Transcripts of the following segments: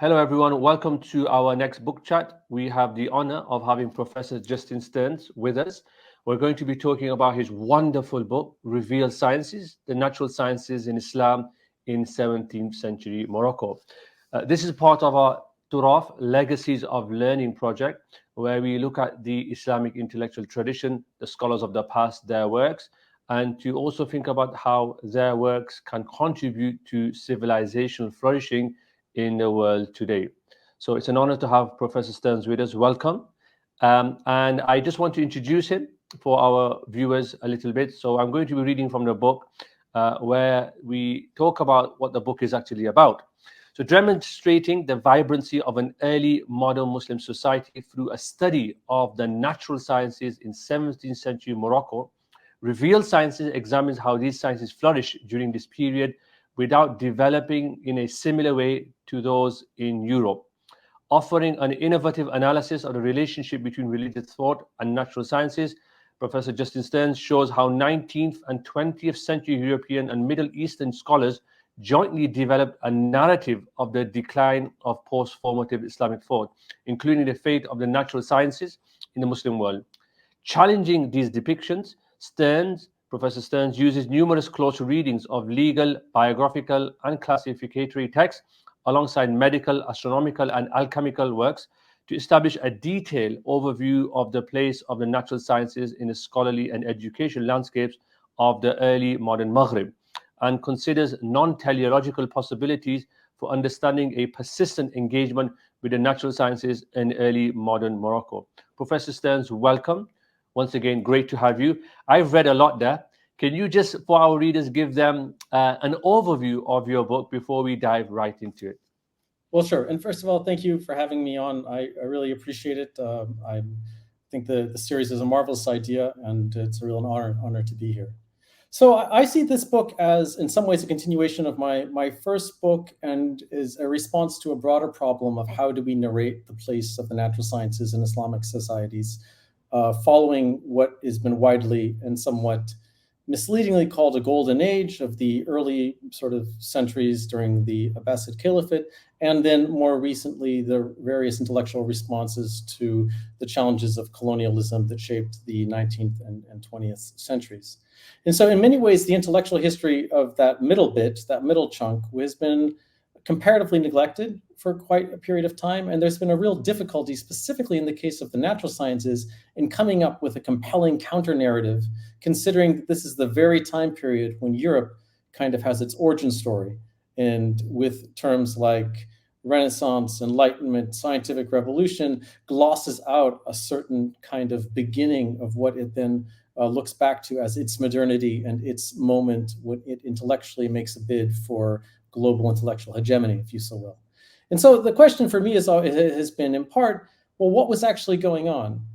Hello, everyone. Welcome to our next book chat. We have the honor of having Professor Justin Stearns with us. We're going to be talking about his wonderful book, Revealed Sciences, the Natural Sciences in Islam in 17th century Morocco. This is part of our Turaf Legacies of Learning project, where we look at the Islamic intellectual tradition, the scholars of the past, their works, and to also think about how their works can contribute to civilizational flourishing in the world today. So it's an honor to have Professor Stearns with us. Welcome. And I just want to introduce him for our viewers a little bit. So I'm going to be reading from the book where we talk about what the book is actually about. So demonstrating the vibrancy of an early modern Muslim society through a study of the natural sciences in 17th century Morocco, Revealed Sciences examines how these sciences flourish during this period without developing in a similar way to those in Europe, offering an innovative analysis of the relationship between religious thought and natural sciences. Professor Justin Stearns shows how 19th and 20th century European and Middle Eastern scholars jointly developed a narrative of the decline of post-formative Islamic thought, including the fate of the natural sciences in the Muslim world. Challenging these depictions, Professor Stearns uses numerous close readings of legal, biographical, and classificatory texts alongside medical, astronomical, and alchemical works to establish a detailed overview of the place of the natural sciences in the scholarly and educational landscapes of the early modern Maghreb, and considers non-teleological possibilities for understanding a persistent engagement with the natural sciences in early modern Morocco. Professor Stearns, welcome. Once again, great to have you. I've read a lot there. Can you just, for our readers, give them an overview of your book before we dive right into it? Well, sure. And first of all, thank you for having me on. I really appreciate it. I think the series is a marvelous idea, and it's a real honor to be here. So I see this book as, in some ways, a continuation of my first book, and is a response to a broader problem of how do we narrate the place of the natural sciences in Islamic societies, following what has been widely and somewhat misleadingly called a golden age of the early sort of centuries during the Abbasid Caliphate, and then more recently the various intellectual responses to the challenges of colonialism that shaped the 19th and 20th centuries. And so in many ways, the intellectual history of that middle bit, that middle chunk, has been comparatively neglected for quite a period of time. And there's been a real difficulty, specifically in the case of the natural sciences, in coming up with a compelling counter-narrative, considering that this is the very time period when Europe kind of has its origin story. And with terms like Renaissance, Enlightenment, scientific revolution, glosses out a certain kind of beginning of what it then looks back to as its modernity and its moment when it intellectually makes a bid for global intellectual hegemony, if you so will. And so the question for me has been, in part, well, what was actually going on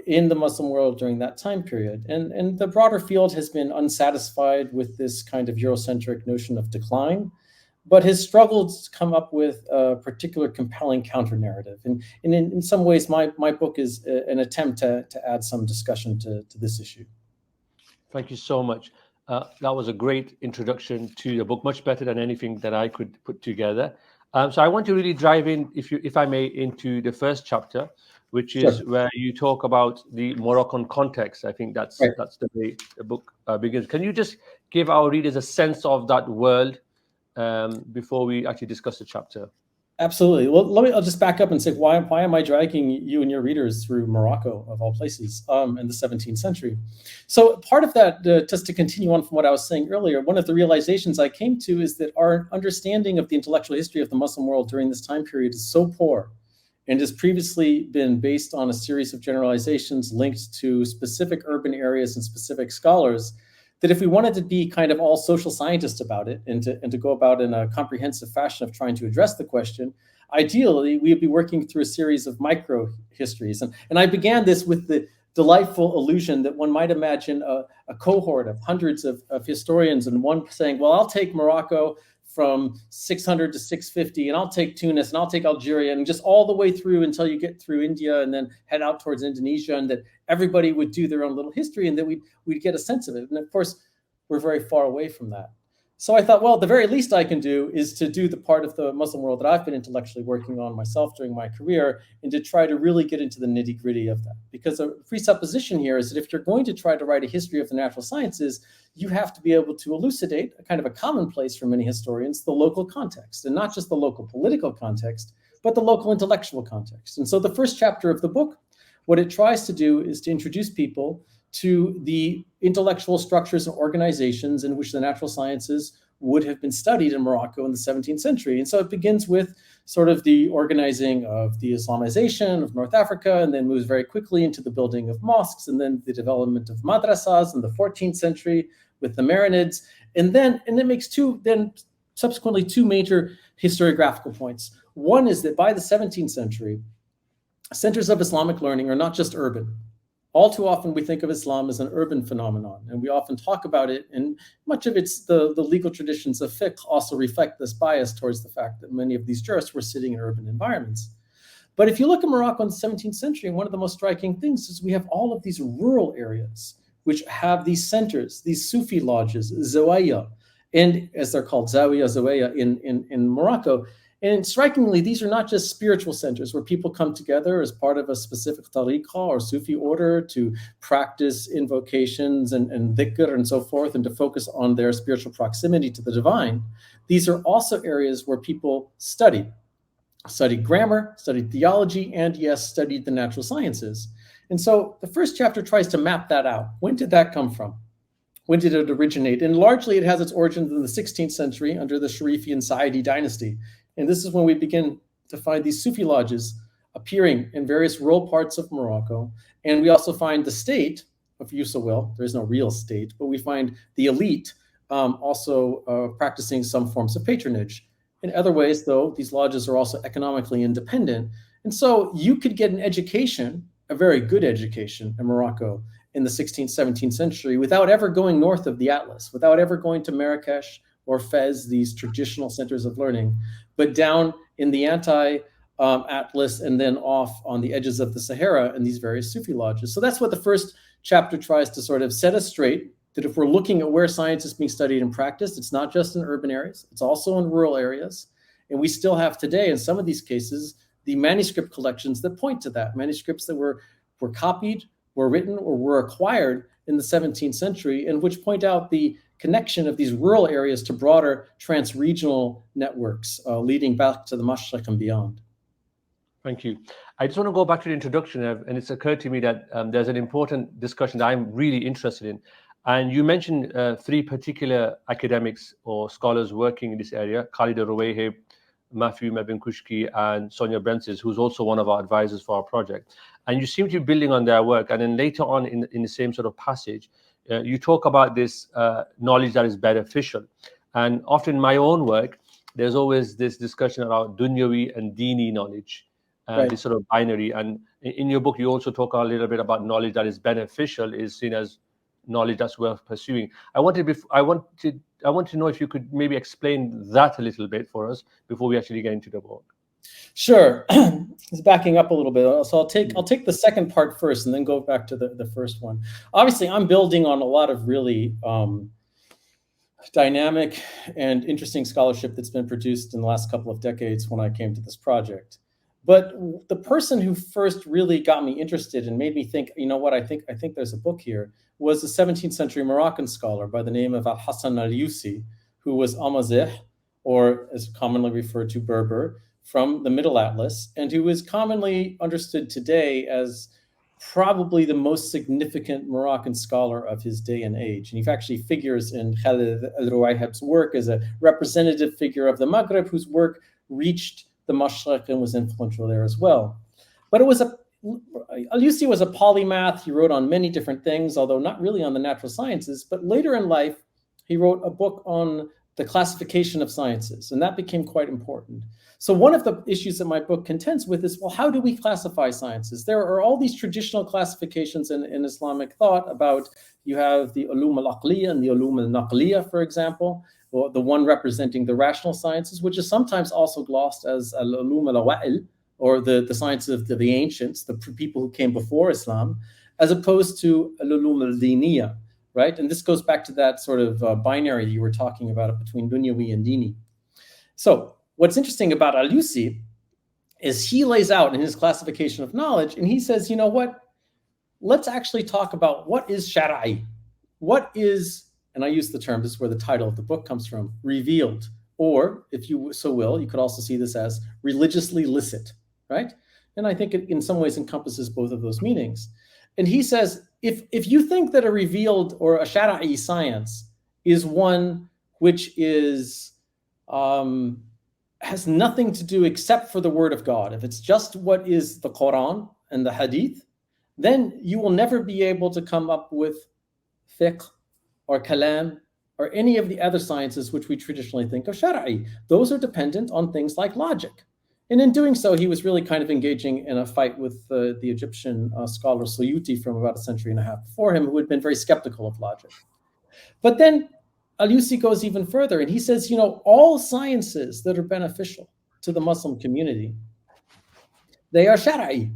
in the Muslim world during that time period? And the broader field has been unsatisfied with this kind of Eurocentric notion of decline, but has struggled to come up with a particular compelling counter-narrative. And in some ways, my book is an attempt to add some discussion to this issue. Thank you so much. That was a great introduction to the book, much better than anything that I could put together. So I want to really dive in, if I may, into the first chapter, which is Sure. where you talk about the Moroccan context. I think that's the way the book begins. Can you just give our readers a sense of that world before we actually discuss the chapter? Absolutely. Well, I'll just back up and say, why am I dragging you and your readers through Morocco, of all places, in the 17th century? So part of that, just to continue on from what I was saying earlier, one of the realizations I came to is that our understanding of the intellectual history of the Muslim world during this time period is so poor, and has previously been based on a series of generalizations linked to specific urban areas and specific scholars, that if we wanted to be kind of all social scientists about it and to go about in a comprehensive fashion of trying to address the question, ideally, we would be working through a series of micro histories. And I began this with the delightful illusion that one might imagine a cohort of hundreds of historians, and one saying, well, I'll take Morocco from 600 to 650, and I'll take Tunis, and I'll take Algeria, and just all the way through until you get through India and then head out towards Indonesia, and that everybody would do their own little history, and that we'd get a sense of it. And of course, we're very far away from that. So I thought, well, the very least I can do is to do the part of the Muslim world that I've been intellectually working on myself during my career, and to try to really get into the nitty-gritty of that. Because a presupposition here is that if you're going to try to write a history of the natural sciences, you have to be able to elucidate a kind of a commonplace for many historians, the local context, and not just the local political context, but the local intellectual context. And so the first chapter of the book, what it tries to do is to introduce people to the intellectual structures and organizations in which the natural sciences would have been studied in Morocco in the 17th century. And so it begins with sort of the organizing of the Islamization of North Africa, and then moves very quickly into the building of mosques, and then the development of madrasas in the 14th century with the Marinids. And it makes subsequently two major historiographical points. One is that by the 17th century, centers of Islamic learning are not just urban. All too often we think of Islam as an urban phenomenon, and we often talk about it, and much of it's the legal traditions of fiqh also reflect this bias towards the fact that many of these jurists were sitting in urban environments. But if you look at Morocco in the 17th century, one of the most striking things is we have all of these rural areas which have these centers, these Sufi lodges, zawaya, and as they're called, zawaya in Morocco. And strikingly, these are not just spiritual centers where people come together as part of a specific tariqah or Sufi order to practice invocations and dhikr and so forth, and to focus on their spiritual proximity to the divine. These are also areas where people studied grammar, studied theology, and yes, studied the natural sciences. And so the first chapter tries to map that out. When did that come from? When did it originate? And largely it has its origins in the 16th century under the Sharifi and Saidi dynasty. And this is when we begin to find these Sufi lodges appearing in various rural parts of Morocco. And we also find the state, if you so will, there is no real state, but we find the elite also practicing some forms of patronage. In other ways, though, these lodges are also economically independent. And so you could get an education, a very good education in Morocco in the 16th, 17th century without ever going north of the Atlas, without ever going to Marrakesh or Fez, these traditional centers of learning, but down in the anti-Atlas and then off on the edges of the Sahara in these various Sufi lodges. So that's what the first chapter tries to sort of set us straight, that if we're looking at where science is being studied and practiced, it's not just in urban areas, it's also in rural areas. And we still have today, in some of these cases, the manuscript collections that point to that, manuscripts that were copied, were written, or were acquired in the 17th century, and which point out the connection of these rural areas to broader trans-regional networks leading back to the Mashriq and beyond. Thank you. I just want to go back to the introduction, and it's occurred to me that there's an important discussion that I'm really interested in. And you mentioned three particular academics or scholars working in this area: Khalid al-Ruwayhib, Matthew Mebin Kushki, and Sonia Brentzes, who's also one of our advisors for our project. And you seem to be building on their work. And then later on in the same sort of passage, you talk about this knowledge that is beneficial. And often in my own work, there's always this discussion about dunyawi and dini knowledge, right, this sort of binary. And in your book, you also talk a little bit about knowledge that is beneficial is seen as knowledge that's worth pursuing. I want to know if you could maybe explain that a little bit for us before we actually get into the book. Sure. Just backing up a little bit. So I'll take the second part first and then go back to the first one. Obviously, I'm building on a lot of really dynamic and interesting scholarship that's been produced in the last couple of decades when I came to this project. But the person who first really got me interested and made me think, you know what, I think there's a book here, was a 17th century Moroccan scholar by the name of Al-Hassan al-Yusi, who was Amazigh, or as commonly referred to, Berber, from the Middle Atlas, and who is commonly understood today as probably the most significant Moroccan scholar of his day and age. And he actually figures in Khalid al-Ruwayhib's work as a representative figure of the Maghreb, whose work reached the Mashriq and was influential there as well. But Al-Yusi was a polymath. He wrote on many different things, although not really on the natural sciences. But later in life, he wrote a book on the classification of sciences, and that became quite important. So one of the issues that my book contends with is, well, how do we classify sciences? There are all these traditional classifications in Islamic thought about, you have the ulum al-aqliya and the ulum al-naqliya, for example, or the one representing the rational sciences, which is sometimes also glossed as al-ulum al-awa'il, or the sciences of the ancients, the people who came before Islam, as opposed to al-ulum al-diniya, right? And this goes back to that sort of binary that you were talking about between dunyawi and dini. So what's interesting about Al-Yusi is he lays out in his classification of knowledge, and he says, you know what? Let's actually talk about what is shara'i. What is, and I use the term, this is where the title of the book comes from, revealed. Or, if you so will, you could also see this as religiously licit, right? And I think it in some ways encompasses both of those meanings. And he says, if you think that a revealed or a shara'i science is one which is has nothing to do except for the word of God, if it's just what is the Quran and the Hadith, then you will never be able to come up with fiqh or kalam or any of the other sciences which we traditionally think of shara'i. Those are dependent on things like logic. And in doing so, he was really kind of engaging in a fight with the Egyptian scholar Suyuti from about a century and a half before him, who had been very skeptical of logic. But then Al-Yusi goes even further, and he says, you know, all sciences that are beneficial to the Muslim community, they are shara'i.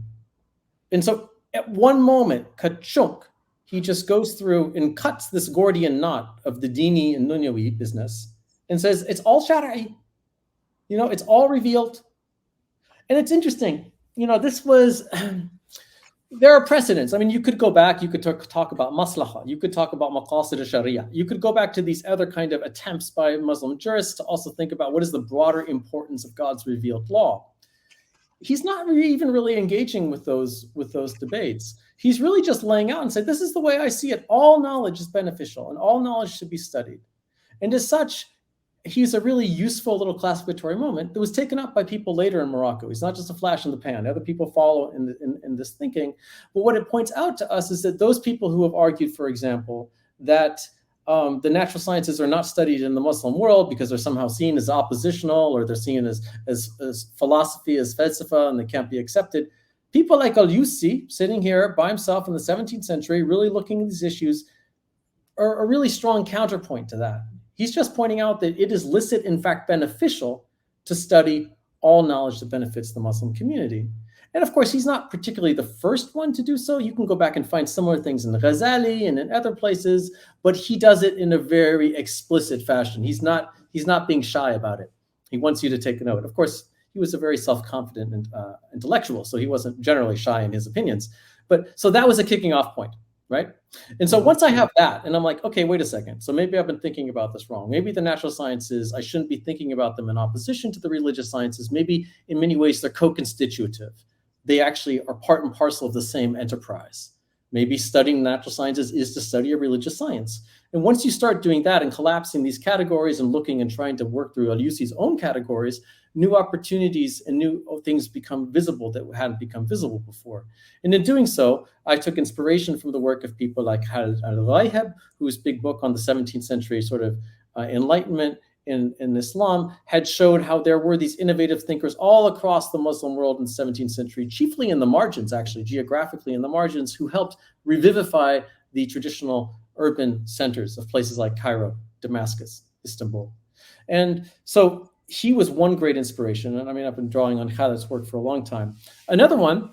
And so at one moment, kachunk, he just goes through and cuts this Gordian knot of the dini and dunyawi business and says, it's all shara'i. You know, it's all revealed. And it's interesting, you know, this was, there are precedents. I mean, you could go back, you could talk about maslaha, you could talk about maqasid al-sharia. You could go back to these other kind of attempts by Muslim jurists to also think about what is the broader importance of God's revealed law. He's not even really engaging with those debates. He's really just laying out and saying, this is the way I see it. All knowledge is beneficial and all knowledge should be studied. And as such, he's a really useful little classificatory moment that was taken up by people later in Morocco. He's not just a flash in the pan. Other people follow in this thinking. But what it points out to us is that those people who have argued, for example, that the natural sciences are not studied in the Muslim world because they're somehow seen as oppositional or they're seen as philosophy, as falsafa, and they can't be accepted. People like Al-Yusi, sitting here by himself in the 17th century, really looking at these issues, are a really strong counterpoint to that. He's just pointing out that it is licit, in fact, beneficial to study all knowledge that benefits the Muslim community. And of course, he's not particularly the first one to do so. You can go back and find similar things in the Ghazali and in other places, but he does it in a very explicit fashion. He's not being shy about it. He wants you to take note. Of course, he was a very self-confident and intellectual, so he wasn't generally shy in his opinions. But so that was a kicking off point, right? And so once I have that, and I'm like, okay, wait a second. So maybe I've been thinking about this wrong. Maybe the natural sciences, I shouldn't be thinking about them in opposition to the religious sciences. Maybe in many ways they're co-constitutive. They actually are part and parcel of the same enterprise. Maybe studying natural sciences is to study a religious science. And once you start doing that and collapsing these categories and looking and trying to work through Al-Yusi's own categories, new opportunities and new things become visible that hadn't become visible before. And in doing so, I took inspiration from the work of people like Khalid al-Ghayhab, whose big book on the 17th century sort of enlightenment in Islam had showed how there were these innovative thinkers all across the Muslim world in the 17th century, chiefly in the margins, actually, geographically in the margins, who helped revivify the traditional urban centers of places like Cairo, Damascus, Istanbul. And so he was one great inspiration. And I mean, I've been drawing on Khalid's work for a long time. Another one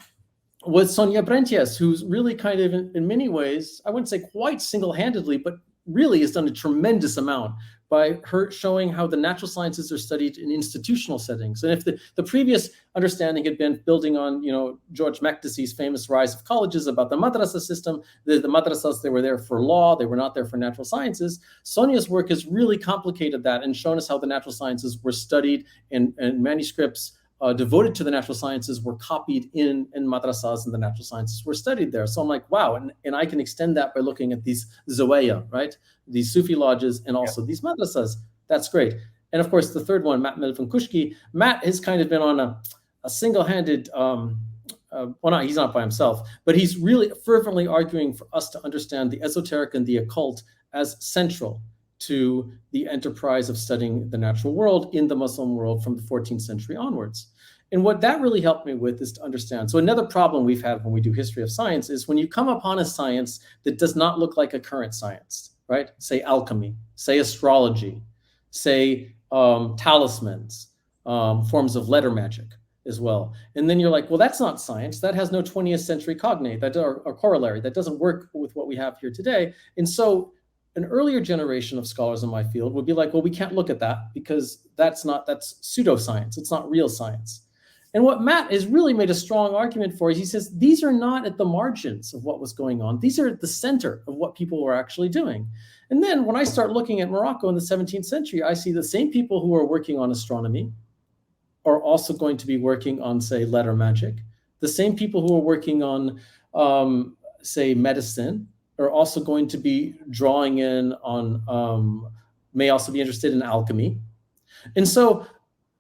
was Sonia Brentius, who's really kind of in many ways, I wouldn't say quite single-handedly, but really has done a tremendous amount by her showing how the natural sciences are studied in institutional settings. And if the previous understanding had been building on, you know, George Makdisi's famous Rise of Colleges about the madrasa system, the madrasas, they were there for law, they were not there for natural sciences. Sonia's work has really complicated that and shown us how the natural sciences were studied and manuscripts devoted to the natural sciences were copied in madrasas, and the natural sciences were studied there. So I'm like, wow, and I can extend that by looking at these zawaya, right? These Sufi lodges and also these madrasas. That's great. And of course, the third one, Matt Melvin Kushki. Matt has kind of been on a single-handed, he's not by himself, but he's really fervently arguing for us to understand the esoteric and the occult as central to the enterprise of studying the natural world in the Muslim world from the 14th century onwards. And what that really helped me with is to understand. So another problem we've had when we do history of science is when you come upon a science that does not look like a current science, right? Say alchemy, say astrology, say talismans, forms of letter magic as well. And then you're like, well, that's not science. That has no 20th century cognate or corollary. That doesn't work with what we have here today. And so an earlier generation of scholars in my field would be like, well, we can't look at that because that's pseudoscience. It's not real science. And what Matt has really made a strong argument for is he says, these are not at the margins of what was going on. These are at the center of what people were actually doing. And then when I start looking at Morocco in the 17th century, I see the same people who are working on astronomy are also going to be working on, say, letter magic. The same people who are working on, say, medicine are also going to be drawing in on, may also be interested in alchemy. And so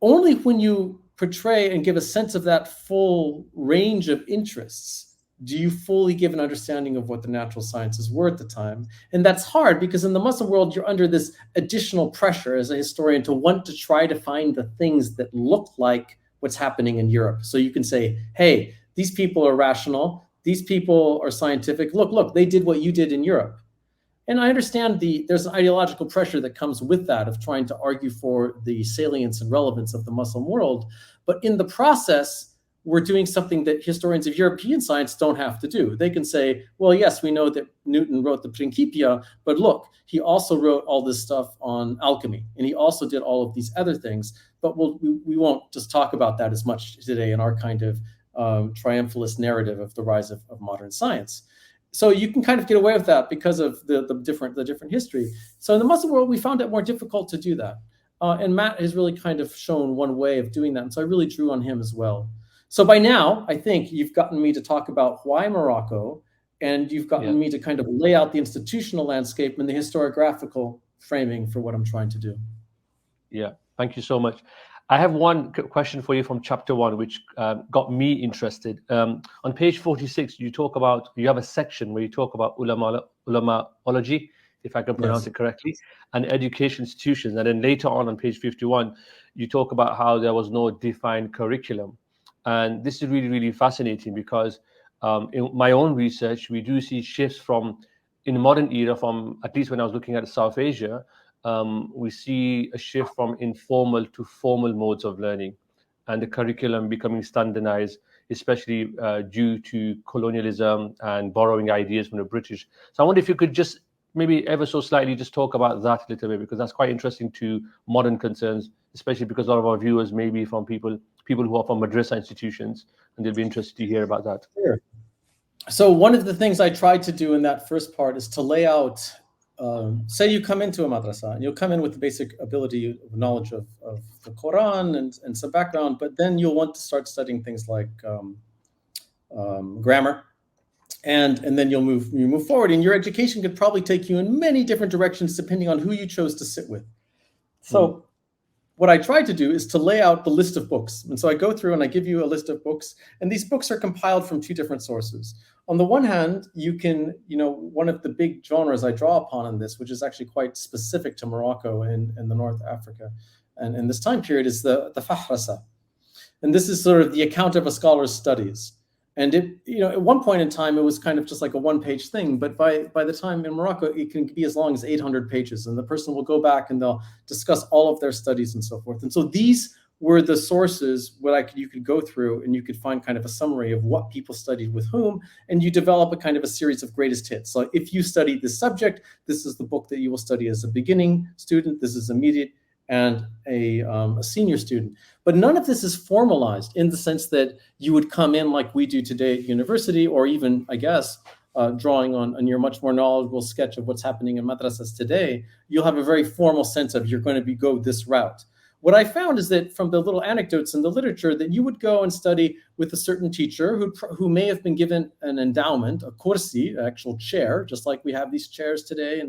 only when you portray and give a sense of that full range of interests do you fully give an understanding of what the natural sciences were at the time. And that's hard because in the Muslim world, you're under this additional pressure as a historian to want to try to find the things that look like what's happening in Europe. So you can say, hey, these people are rational. These people are scientific. Look, they did what you did in Europe. And I understand there's an ideological pressure that comes with that of trying to argue for the salience and relevance of the Muslim world. But in the process, we're doing something that historians of European science don't have to do. They can say, well, yes, we know that Newton wrote the Principia, but look, he also wrote all this stuff on alchemy, and he also did all of these other things. But we won't just talk about that as much today in our kind of triumphalist narrative of the rise of modern science. So you can kind of get away with that because of the different history. So in the Muslim world, we found it more difficult to do that. And Matt has really kind of shown one way of doing that. And so I really drew on him as well. So by now, I think you've gotten me to talk about why Morocco, and you've gotten me to kind of lay out the institutional landscape and the historiographical framing for what I'm trying to do. Yeah, thank you so much. I have one question for you from chapter 1, which got me interested. On page 46, you have a section where you talk about ulamaology, if I can pronounce it correctly, and education institutions. And then later on page 51, you talk about how there was no defined curriculum. And this is really, really fascinating because in my own research, we do see shifts in the modern era, from at least when I was looking at South Asia, we see a shift from informal to formal modes of learning, and the curriculum becoming standardized, especially due to colonialism and borrowing ideas from the British. So I wonder if you could just maybe ever so slightly just talk about that a little bit, because that's quite interesting to modern concerns, especially because a lot of our viewers may be from people who are from madrasa institutions, and they'll be interested to hear about that. Sure. So one of the things I tried to do in that first part is to lay out, say you come into a madrasa, and you'll come in with the basic ability of knowledge of the Quran and some background, but then you'll want to start studying things like grammar, and then you move forward, and your education could probably take you in many different directions depending on who you chose to sit with. So what I tried to do is to lay out the list of books. And so I go through and I give you a list of books, and these books are compiled from two different sources. On the one hand, you can, one of the big genres I draw upon in this, which is actually quite specific to Morocco and the North Africa, and in this time period, is the fahrasa. And this is sort of the account of a scholar's studies. And at one point in time, it was kind of just like a one-page thing. But by the time in Morocco, it can be as long as 800 pages. And the person will go back and they'll discuss all of their studies and so forth. And so these were the sources you could go through, and you could find kind of a summary of what people studied with whom, and you develop a kind of a series of greatest hits. So if you study this subject, this is the book that you will study as a beginning student. This is immediate and a senior student. But none of this is formalized in the sense that you would come in like we do today at university, or even, I guess, drawing on your much more knowledgeable sketch of what's happening in madrasas today. You'll have a very formal sense of you're going to go this route. What I found is that from the little anecdotes in the literature, that you would go and study with a certain teacher who may have been given an endowment, a kursi, an actual chair, just like we have these chairs today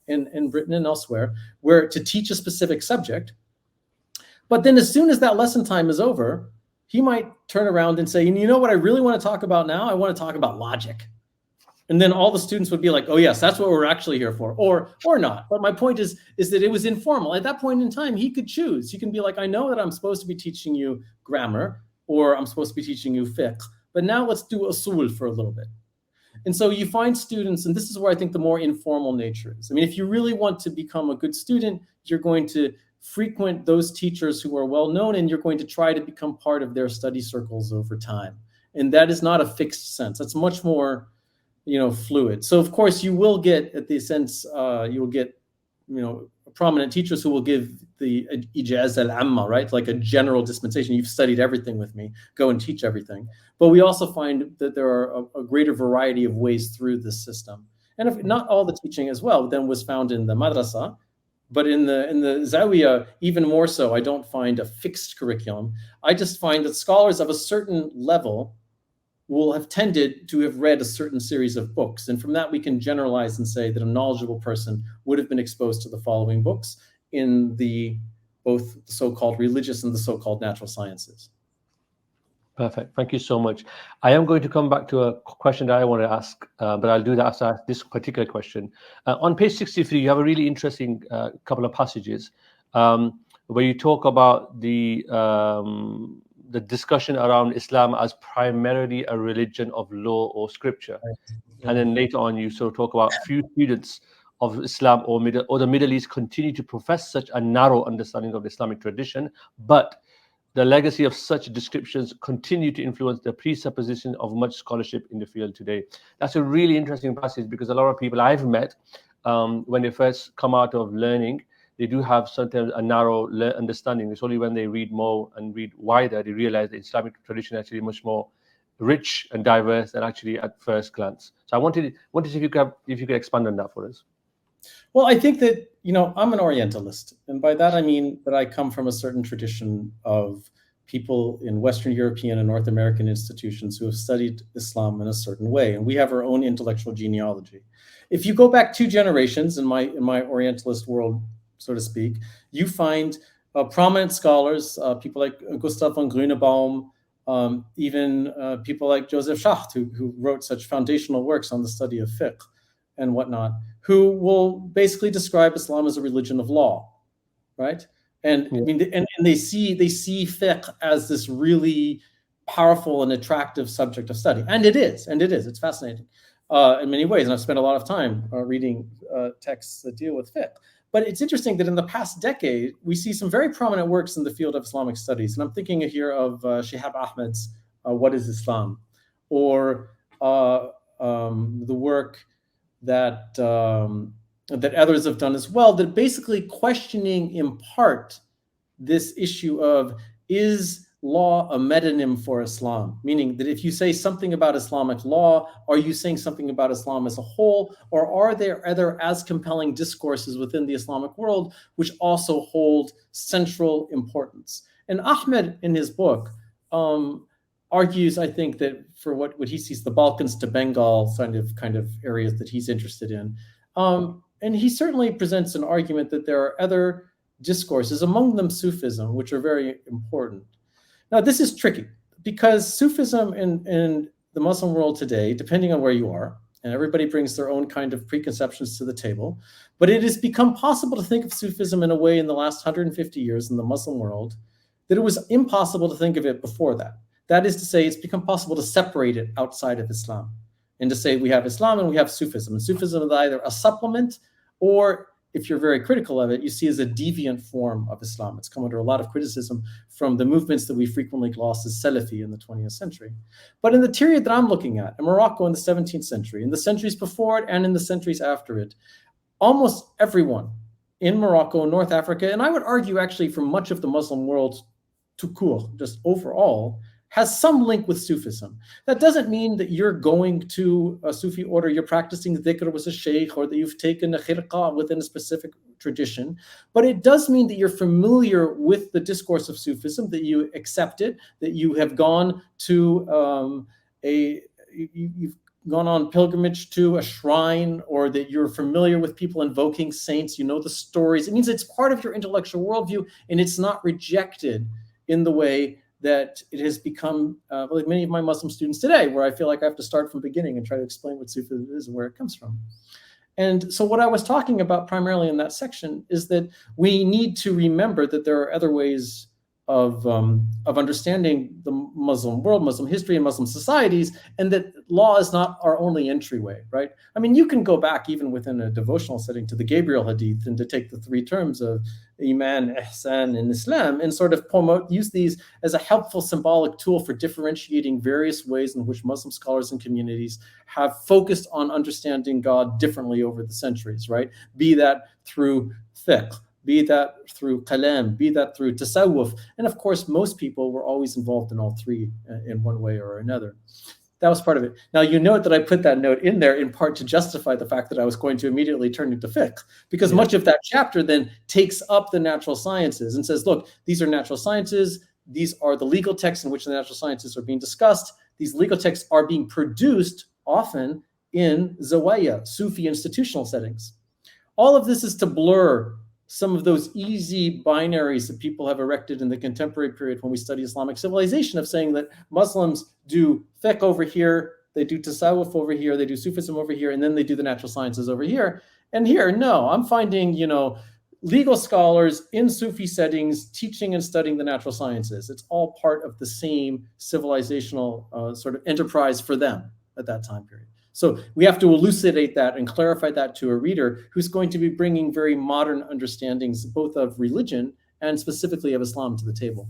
in Britain and elsewhere, where to teach a specific subject. But then as soon as that lesson time is over, he might turn around and say, you know what I really want to talk about now? I want to talk about logic. And then all the students would be like, oh yes, that's what we're actually here for, or not. But my point is that it was informal. At that point in time, he could choose. He can be like, I know that I'm supposed to be teaching you grammar, or I'm supposed to be teaching you fiqh, but now let's do usul for a little bit. And so you find students, and this is where I think the more informal nature is. I mean, if you really want to become a good student, you're going to frequent those teachers who are well known, and you're going to try to become part of their study circles over time. And that is not a fixed sense. That's much more fluid. So of course you will get, at the sense, you will get, prominent teachers who will give the ijaz al-amma, right? Like a general dispensation. You've studied everything with me, go and teach everything. But we also find that there are a greater variety of ways through this system. And if not all the teaching as well then was found in the madrasa, but in the Zawiya, even more so. I don't find a fixed curriculum. I just find that scholars of a certain level will have tended to have read a certain series of books. And from that, we can generalize and say that a knowledgeable person would have been exposed to the following books in both the so-called religious and the so-called natural sciences. Perfect. Thank you so much. I am going to come back to a question that I want to ask, but I'll do that after I ask this particular question. On page 63, you have a really interesting couple of passages where you talk about the discussion around Islam as primarily a religion of law or scripture. Right. Yeah. And then later on, you sort of talk about few students of Islam or the Middle East continue to profess such a narrow understanding of the Islamic tradition, but the legacy of such descriptions continue to influence the presupposition of much scholarship in the field today. That's a really interesting passage because a lot of people I've met, when they first come out of learning, they do have sometimes a narrow understanding. It's only when they read more and read wider, they realize the Islamic tradition is actually much more rich and diverse than actually at first glance. So I wanted to see if you could expand on that for us. Well, I think that, I'm an Orientalist. And by that, I mean that I come from a certain tradition of people in Western European and North American institutions who have studied Islam in a certain way. And we have our own intellectual genealogy. If you go back 2 generations in my Orientalist world, so to speak, you find prominent scholars, people like Gustav von Grünebaum, even people like Joseph Schacht, who wrote such foundational works on the study of fiqh and whatnot, who will basically describe Islam as a religion of law, right? And yeah. I mean, and they see fiqh as this really powerful and attractive subject of study, and it is. It's fascinating in many ways, and I've spent a lot of time reading texts that deal with fiqh. But it's interesting that in the past decade, we see some very prominent works in the field of Islamic studies, and I'm thinking here of Shihab Ahmed's "What is Islam," or the work that others have done as well, that basically questioning in part this issue of, is law a metonym for Islam? Meaning that if you say something about Islamic law, are you saying something about Islam as a whole, or are there other as compelling discourses within the Islamic world which also hold central importance? And Ahmed, in his book, argues, I think, that for what he sees, the Balkans to Bengal kind of areas that he's interested in. And he certainly presents an argument that there are other discourses, among them Sufism, which are very important. Now, this is tricky because Sufism in the Muslim world today, depending on where you are, and everybody brings their own kind of preconceptions to the table, but it has become possible to think of Sufism in a way in the last 150 years in the Muslim world that it was impossible to think of it before that. That is to say, it's become possible to separate it outside of Islam and to say we have Islam and we have Sufism. And Sufism is either a supplement or, if you're very critical of it, you see as a deviant form of Islam. It's come under a lot of criticism from the movements that we frequently gloss as Salafi in the 20th century. But in the period that I'm looking at, in Morocco in the 17th century, in the centuries before it and in the centuries after it, almost everyone in Morocco, North Africa, and I would argue actually for much of the Muslim world tout court, just overall, has some link with Sufism. That doesn't mean that you're going to a Sufi order, you're practicing dhikr with a sheikh, or that you've taken a khirqa within a specific tradition, but it does mean that you're familiar with the discourse of Sufism, that you accept it, that you have gone to you've gone on pilgrimage to a shrine, or that you're familiar with people invoking saints, you know the stories. It means it's part of your intellectual worldview, and it's not rejected in the way that it has become, like many of my Muslim students today, where I feel like I have to start from the beginning and try to explain what Sufism is and where it comes from. And so what I was talking about primarily in that section is that we need to remember that there are other ways of understanding the Muslim world, Muslim history, and Muslim societies, and that law is not our only entryway, right? I mean, you can go back even within a devotional setting to the Gabriel Hadith and to take the 3 terms of Iman, Ihsan in Islam, and sort of use these as a helpful symbolic tool for differentiating various ways in which Muslim scholars and communities have focused on understanding God differently over the centuries, right? Be that through fiqh, be that through kalam, be that through tasawwuf. And of course, most people were always involved in all three in one way or another. That was part of it. Now, you note that I put that note in there in part to justify the fact that I was going to immediately turn into fiqh, because much of that chapter then takes up the natural sciences and says, look, these are natural sciences. These are the legal texts in which the natural sciences are being discussed. These legal texts are being produced often in zawaya, Sufi institutional settings. All of this is to blur some of those easy binaries that people have erected in the contemporary period when we study Islamic civilization, of saying that Muslims do fiqh over here, they do tasawwuf over here, they do Sufism over here, and then they do the natural sciences over here. And here, no, I'm finding, legal scholars in Sufi settings teaching and studying the natural sciences. It's all part of the same civilizational sort of enterprise for them at that time period. So we have to elucidate that and clarify that to a reader who's going to be bringing very modern understandings both of religion and specifically of Islam to the table.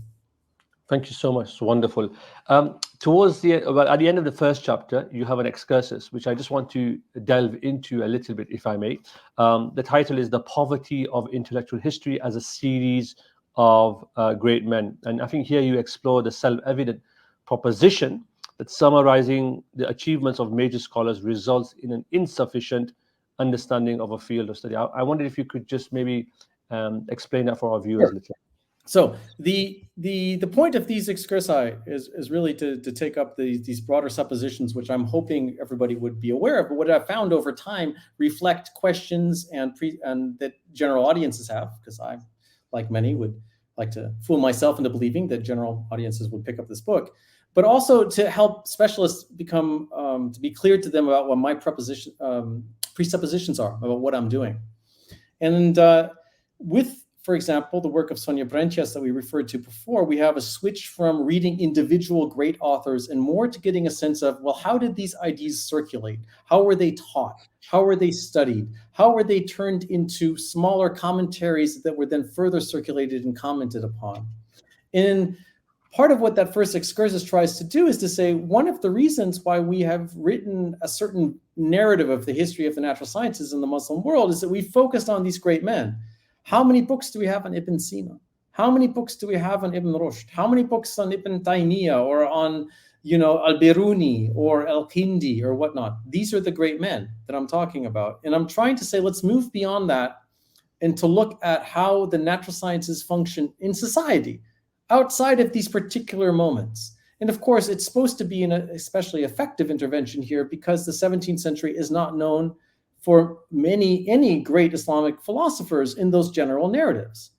Thank you so much. It's wonderful. At the end of the first chapter, you have an excursus, which I just want to delve into a little bit, if I may. The title is The Poverty of Intellectual History as a Series of Great Men. And I think here you explore the self-evident proposition that summarizing the achievements of major scholars results in an insufficient understanding of a field of study. I wondered if you could just maybe explain that for our viewers a little. So the point of these excursi is really to take up these broader suppositions, which I'm hoping everybody would be aware of. But what I've found over time reflect questions and that general audiences have, because I, like many, would like to fool myself into believing that general audiences would pick up this book. But also to help specialists become to be clear to them about what my presuppositions are about what I'm doing. And with, for example, the work of Sonia Brentias that we referred to before, we have a switch from reading individual great authors and more to getting a sense of, well, how did these ideas circulate? How were they taught? How were they studied? How were they turned into smaller commentaries that were then further circulated and commented upon? And part of what that first excursus tries to do is to say, one of the reasons why we have written a certain narrative of the history of the natural sciences in the Muslim world is that we focused on these great men. How many books do we have on Ibn Sina? How many books do we have on Ibn Rushd? How many books on Ibn Taymiyyah or on, Al-Biruni or Al-Kindi or whatnot? These are the great men that I'm talking about. And I'm trying to say, let's move beyond that and to look at how the natural sciences function in society outside of these particular moments. And of course, it's supposed to be an especially effective intervention here because the 17th century is not known for any great Islamic philosophers in those general narratives.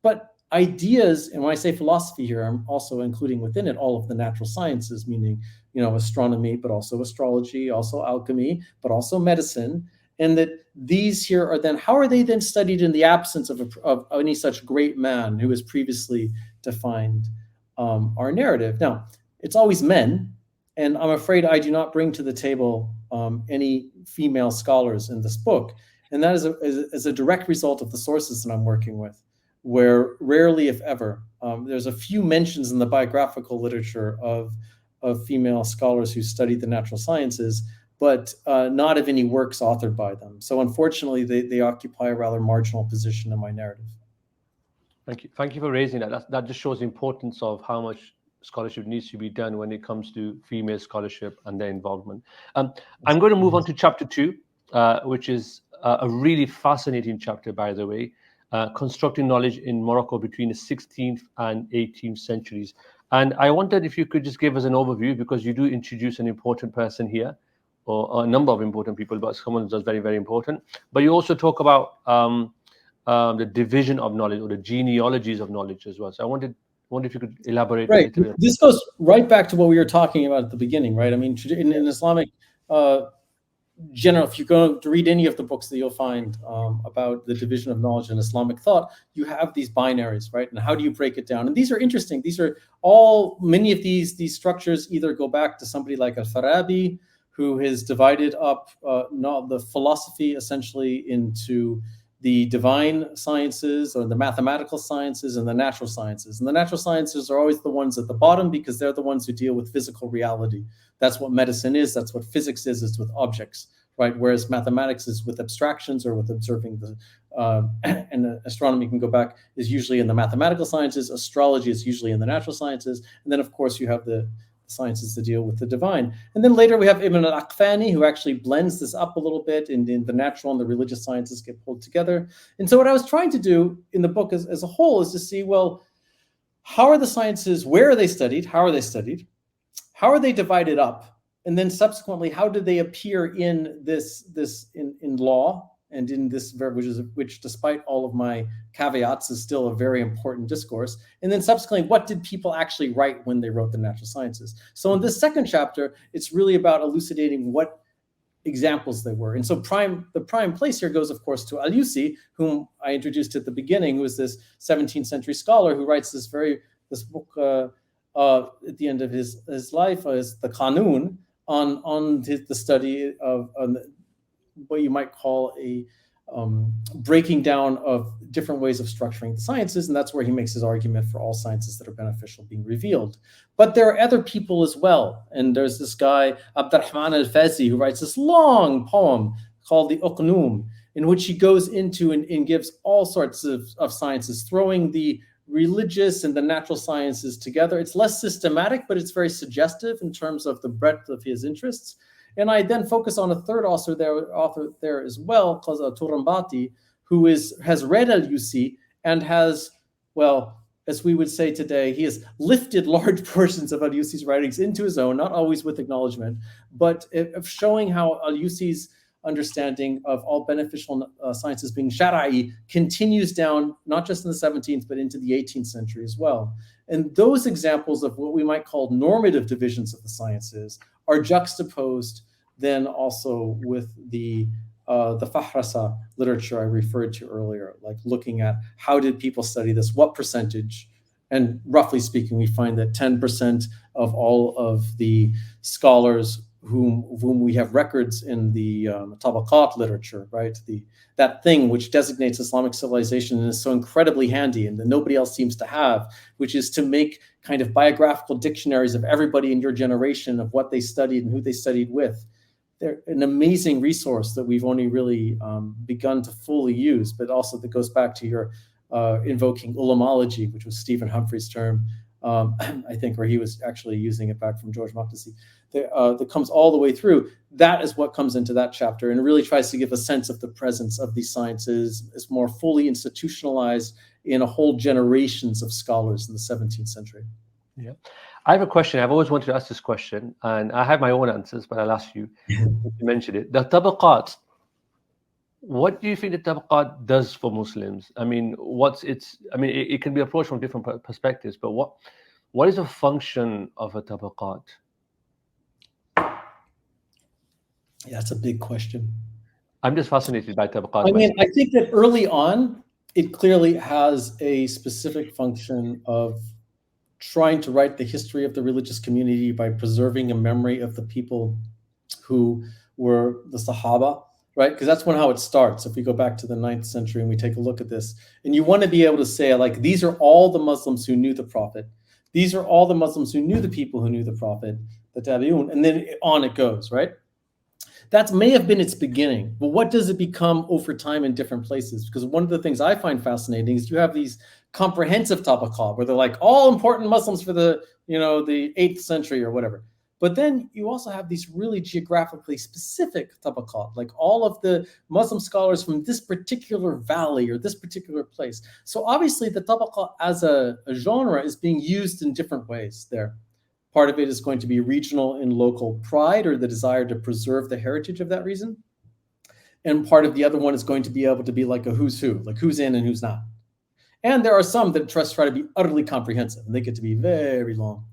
But ideas, and when I say philosophy here, I'm also including within it all of the natural sciences, meaning, astronomy, but also astrology, also alchemy, but also medicine. And that these here are then, how are they then studied in the absence of any such great man who has previously defined our narrative? Now, it's always men, and I'm afraid I do not bring to the table any female scholars in this book. And that is a direct result of the sources that I'm working with, where rarely, if ever, there's a few mentions in the biographical literature of female scholars who studied the natural sciences, but not of any works authored by them. So unfortunately, they occupy a rather marginal position in my narrative. Thank you. Thank you for raising that. That just shows the importance of how much scholarship needs to be done when it comes to female scholarship and their involvement. I'm going to move on to chapter 2, which is a really fascinating chapter, by the way, constructing knowledge in Morocco between the 16th and 18th centuries. And I wondered if you could just give us an overview, because you do introduce an important person here, or a number of important people, but someone that's very, very important. But you also talk about the division of knowledge, or the genealogies of knowledge as well. So I wonder if you could elaborate a little bit. This goes right back to what we were talking about at the beginning, right? I mean, in Islamic general, if you go to read any of the books that you'll find about the division of knowledge in Islamic thought, you have these binaries, right? And how do you break it down? And these are interesting. These are many of these structures either go back to somebody like Al-Farabi, who has divided up the philosophy essentially into the divine sciences or the mathematical sciences and the natural sciences. And the natural sciences are always the ones at the bottom because they're the ones who deal with physical reality. That's what medicine is. That's what physics is. It's with objects, right? Whereas mathematics is with abstractions or with observing the, and astronomy can go back, is usually in the mathematical sciences. Astrology is usually in the natural sciences. And then, of course, you have the sciences to deal with the divine. And then later we have Ibn al-Aqfani, who actually blends this up a little bit, and in the natural and the religious sciences get pulled together. And so what I was trying to do in the book as a whole is to see, well, how are the sciences, where are they studied? How are they studied? How are they divided up? And then subsequently, how do they appear in in law and in this verb, which despite all of my caveats is still a very important discourse. And then subsequently, what did people actually write when they wrote the natural sciences? So in this second chapter, it's really about elucidating what examples they were. And so the prime place here goes, of course, to Al-Yusi, whom I introduced at the beginning, who is this 17th century scholar who writes this book at the end of his life, is the Qanun, on the study of what you might call a breaking down of different ways of structuring the sciences, and that's where he makes his argument for all sciences that are beneficial being revealed. But there are other people as well, and there's this guy, Abdurrahman al-Fazi, who writes this long poem called the Uqnum, in which he goes into and gives all sorts of sciences, throwing the religious and the natural sciences together. It's less systematic, but it's very suggestive in terms of the breadth of his interests. And I then focus on a third author there as well, called Turambati, who has read Al-Yusi and has, well, as we would say today, he has lifted large portions of Al-Yusi's writings into his own, not always with acknowledgement, but of showing how Al-Yusi's understanding of all beneficial sciences being shara'i continues down, not just in the 17th, but into the 18th century as well. And those examples of what we might call normative divisions of the sciences are juxtaposed then also with the Fahrasa literature I referred to earlier, like looking at how did people study this, what percentage, and roughly speaking, we find that 10% of all of the scholars whom we have records in the Tabaqat literature, right? That thing which designates Islamic civilization and is so incredibly handy and that nobody else seems to have, which is to make kind of biographical dictionaries of everybody in your generation, of what they studied and who they studied with. They're an amazing resource that we've only really begun to fully use, but also that goes back to your invoking ulamology, which was Stephen Humphrey's term, I think, where he was actually using it back from George Makdisi, that comes all the way through. That is what comes into that chapter, and it really tries to give a sense of the presence of these sciences as more fully institutionalized in a whole generations of scholars in the 17th century. Yeah. I have a question. I've always wanted to ask this question, and I have my own answers, but I'll ask you to mention it. The tabaqat, what do you think the tabaqat does for Muslims? I mean, it can be approached from different perspectives, but what is the function of a tabaqat? Yeah, that's a big question. I'm just fascinated by tabaqat. I mean, I think that early on, it clearly has a specific function of trying to write the history of the religious community by preserving a memory of the people who were the Sahaba, right? Because that's how it starts. If we go back to the 9th century and we take a look at this, and you want to be able to say, like, these are all the Muslims who knew the Prophet. These are all the Muslims who knew the people who knew the Prophet, the Tabi'un, and then on it goes, right? That may have been its beginning, but what does it become over time in different places? Because one of the things I find fascinating is you have these comprehensive tabaqat where they're like all important Muslims for the 8th century or whatever. But then you also have these really geographically specific tabaqat, like all of the Muslim scholars from this particular valley or this particular place. So obviously the tabaqat as a genre is being used in different ways there. Part of it is going to be regional and local pride or the desire to preserve the heritage of that region. And part of the other one is going to be able to be like a who's who, like who's in and who's not. And there are some that try to be utterly comprehensive, and they get to be very long.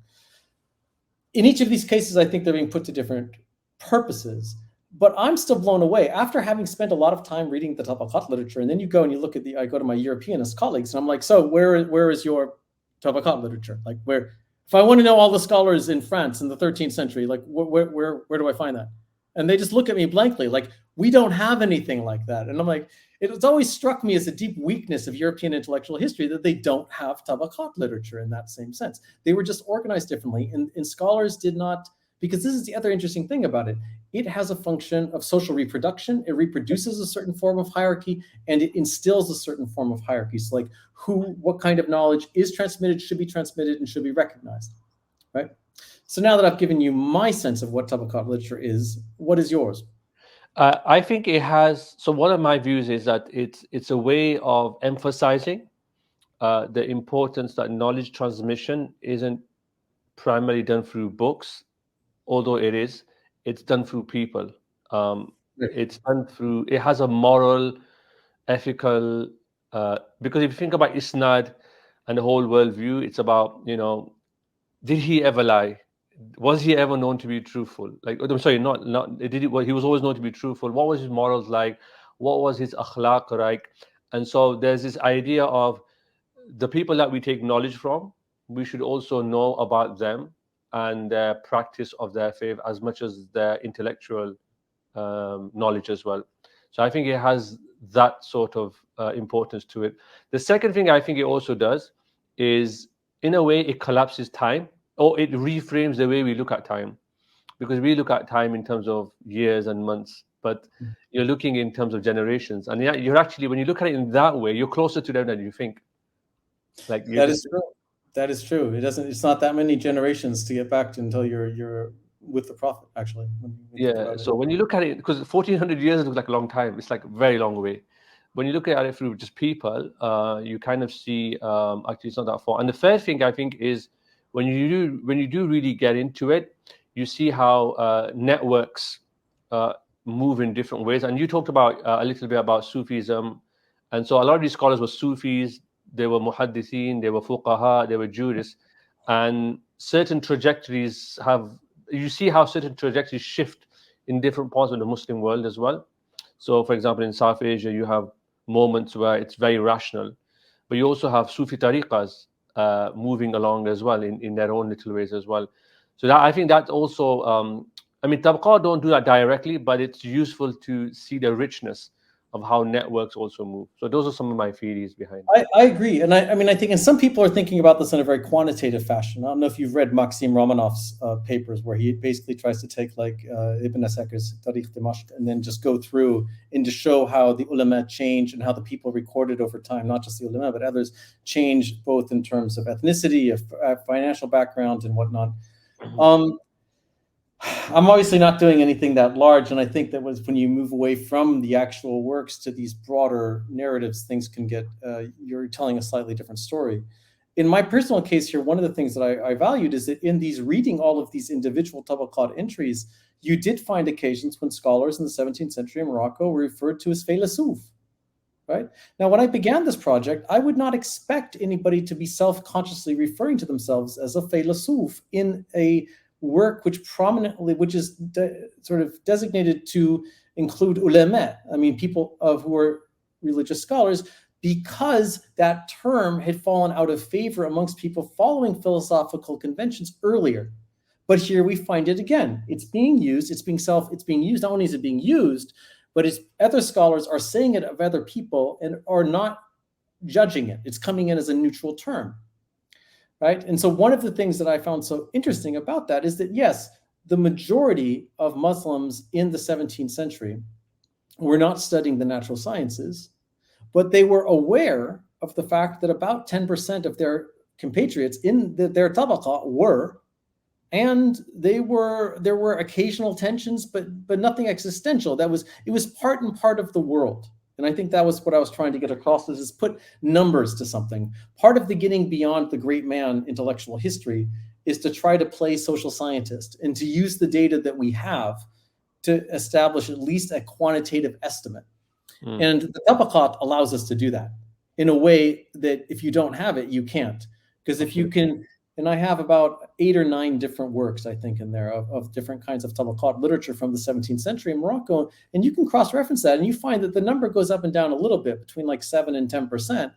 In each of these cases, I think they're being put to different purposes, but I'm still blown away after having spent a lot of time reading the tabaqat literature. And then you go and you look at I go to my Europeanist colleagues and I'm like, so where is your tabaqat literature? Like if I want to know all the scholars in France in the 13th century, like where do I find that? And they just look at me blankly, like, we don't have anything like that. And I'm like, it's always struck me as a deep weakness of European intellectual history that they don't have tabaqat literature in that same sense. They were just organized differently, and scholars did not, because this is the other interesting thing about it. It has a function of social reproduction. It reproduces a certain form of hierarchy, and it instills a certain form of hierarchy. So like what kind of knowledge is transmitted, should be transmitted, and should be recognized, right? So now that I've given you my sense of what tabaqat literature is, what is yours? I think it has. So one of my views is that it's a way of emphasizing the importance that knowledge transmission isn't primarily done through books, although it's done through people. It's done through. It has a moral, ethical. Because if you think about Isnad and the whole worldview, it's about, did he ever lie? Was he ever known to be truthful? Like, I'm sorry, not did he? Well, he was always known to be truthful. What was his morals like? What was his akhlaq like? And so there's this idea of the people that we take knowledge from. We should also know about them and their practice of their faith as much as their intellectual knowledge as well. So I think it has that sort of importance to it. The second thing I think it also does is, in a way, it collapses time, or it reframes the way we look at time, because we look at time in terms of years and months, but you're looking in terms of generations, and you're actually, when you look at it in that way, you're closer to them than you think. Like that is true. That is true. It's not that many generations to get back to until you're with the Prophet, actually. So when you look at it, because 1400 years looks like a long time, it's like a very long way. When you look at it through just people, you kind of see actually it's not that far. And the third thing I think is, when you do really get into it, you see how networks move in different ways. And you talked about a little bit about Sufism, and so a lot of these scholars were Sufis, they were muhaddithin, they were fuqaha, they were jurists, and certain trajectories you see how certain trajectories shift in different parts of the Muslim world as well. So, for example, in South Asia, you have moments where it's very rational, but you also have Sufi tariqas moving along as well in their own little ways as well. So that, I think that also, tabaqat don't do that directly, but it's useful to see the richness of how networks also move. So those are some of my theories behind it. I agree. And I think, and some people are thinking about this in a very quantitative fashion. I don't know if you've read Maxim Romanov's papers, where he basically tries to take like Ibn Asakir's Tarikh Dimashq and then just go through and to show how the ulama changed and how the people recorded over time, not just the ulama, but others changed both in terms of ethnicity, of financial background and whatnot. I'm obviously not doing anything that large, and I think that when you move away from the actual works to these broader narratives, things can get, you're telling a slightly different story. In my personal case here, one of the things that I valued is that in these reading all of these individual tabaqat entries, you did find occasions when scholars in the 17th century in Morocco were referred to as faylasuf, right? Now, when I began this project, I would not expect anybody to be self-consciously referring to themselves as a faylasuf in a work which is sort of designated to include ulama, people who are religious scholars, because that term had fallen out of favor amongst people following philosophical conventions earlier. But here we find it again. It's being used. It's being used. Not only is it being used, but other scholars are saying it of other people and are not judging it. It's coming in as a neutral term. Right? And so one of the things that I found so interesting about that is that, yes, the majority of Muslims in the 17th century were not studying the natural sciences, but they were aware of the fact that about 10% of their compatriots in their tabaqah were, and there were occasional tensions, but nothing existential. It was part and part of the world. And I think that was what I was trying to get across, is put numbers to something. Part of the getting beyond the great man intellectual history is to try to play social scientist and to use the data that we have to establish at least a quantitative estimate. And the tabaqat allows us to do that in a way that if you don't have it, you can't. Because if you can, and I have about 8 or 9 different works, I think, in there of different kinds of tabaqat literature from the 17th century in Morocco, and you can cross-reference that, and you find that the number goes up and down a little bit, between like 7 and 10%,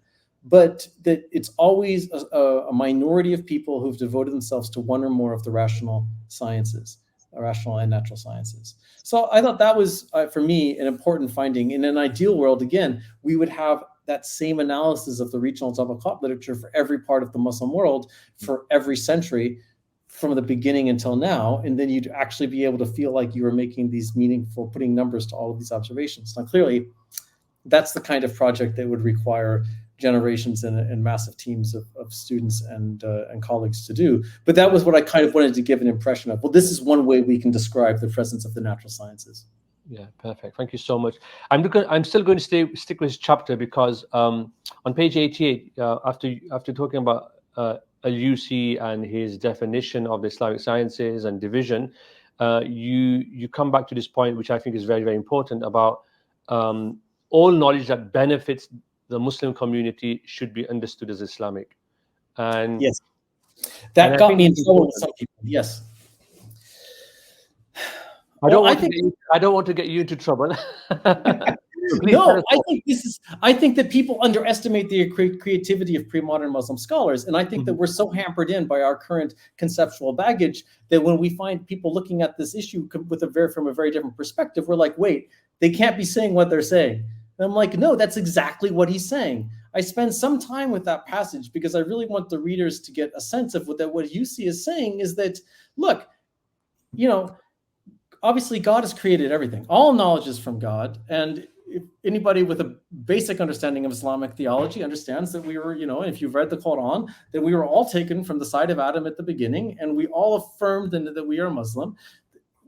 but that it's always a minority of people who've devoted themselves to one or more of the rational sciences. rational and natural sciences. So I thought that was, for me, an important finding. In an ideal world, again, we would have that same analysis of the regional and occult literature for every part of the Muslim world, for every century, from the beginning until now, and then you'd actually be able to feel like you were making these meaningful, putting numbers to all of these observations. Now, clearly, that's the kind of project that would require generations and massive teams of students and colleagues to do. But that was what I kind of wanted to give an impression of. Well, this is one way we can describe the presence of the natural sciences. Yeah, perfect. Thank you so much. I'm still going to stick with this chapter because on page 88, after talking about Al-Yusi and his definition of the Islamic sciences and division, you come back to this point, which I think is very, very important, about all knowledge that benefits the Muslim community should be understood as Islamic. And yes, that got me in trouble with some people. Yes. I don't want to get you into trouble. No, I think that people underestimate the creativity of pre-modern Muslim scholars, and I think that we're so hampered in by our current conceptual baggage that when we find people looking at this issue from a very different perspective, we're like, wait, they can't be saying what they're saying. And I'm like, no, that's exactly what he's saying. I spend some time with that passage because I really want the readers to get a sense of what Yusi is saying is that, look, obviously God has created everything. All knowledge is from God. And if anybody with a basic understanding of Islamic theology understands that we were, if you've read the Quran, that we were all taken from the side of Adam at the beginning, and we all affirmed that we are Muslim.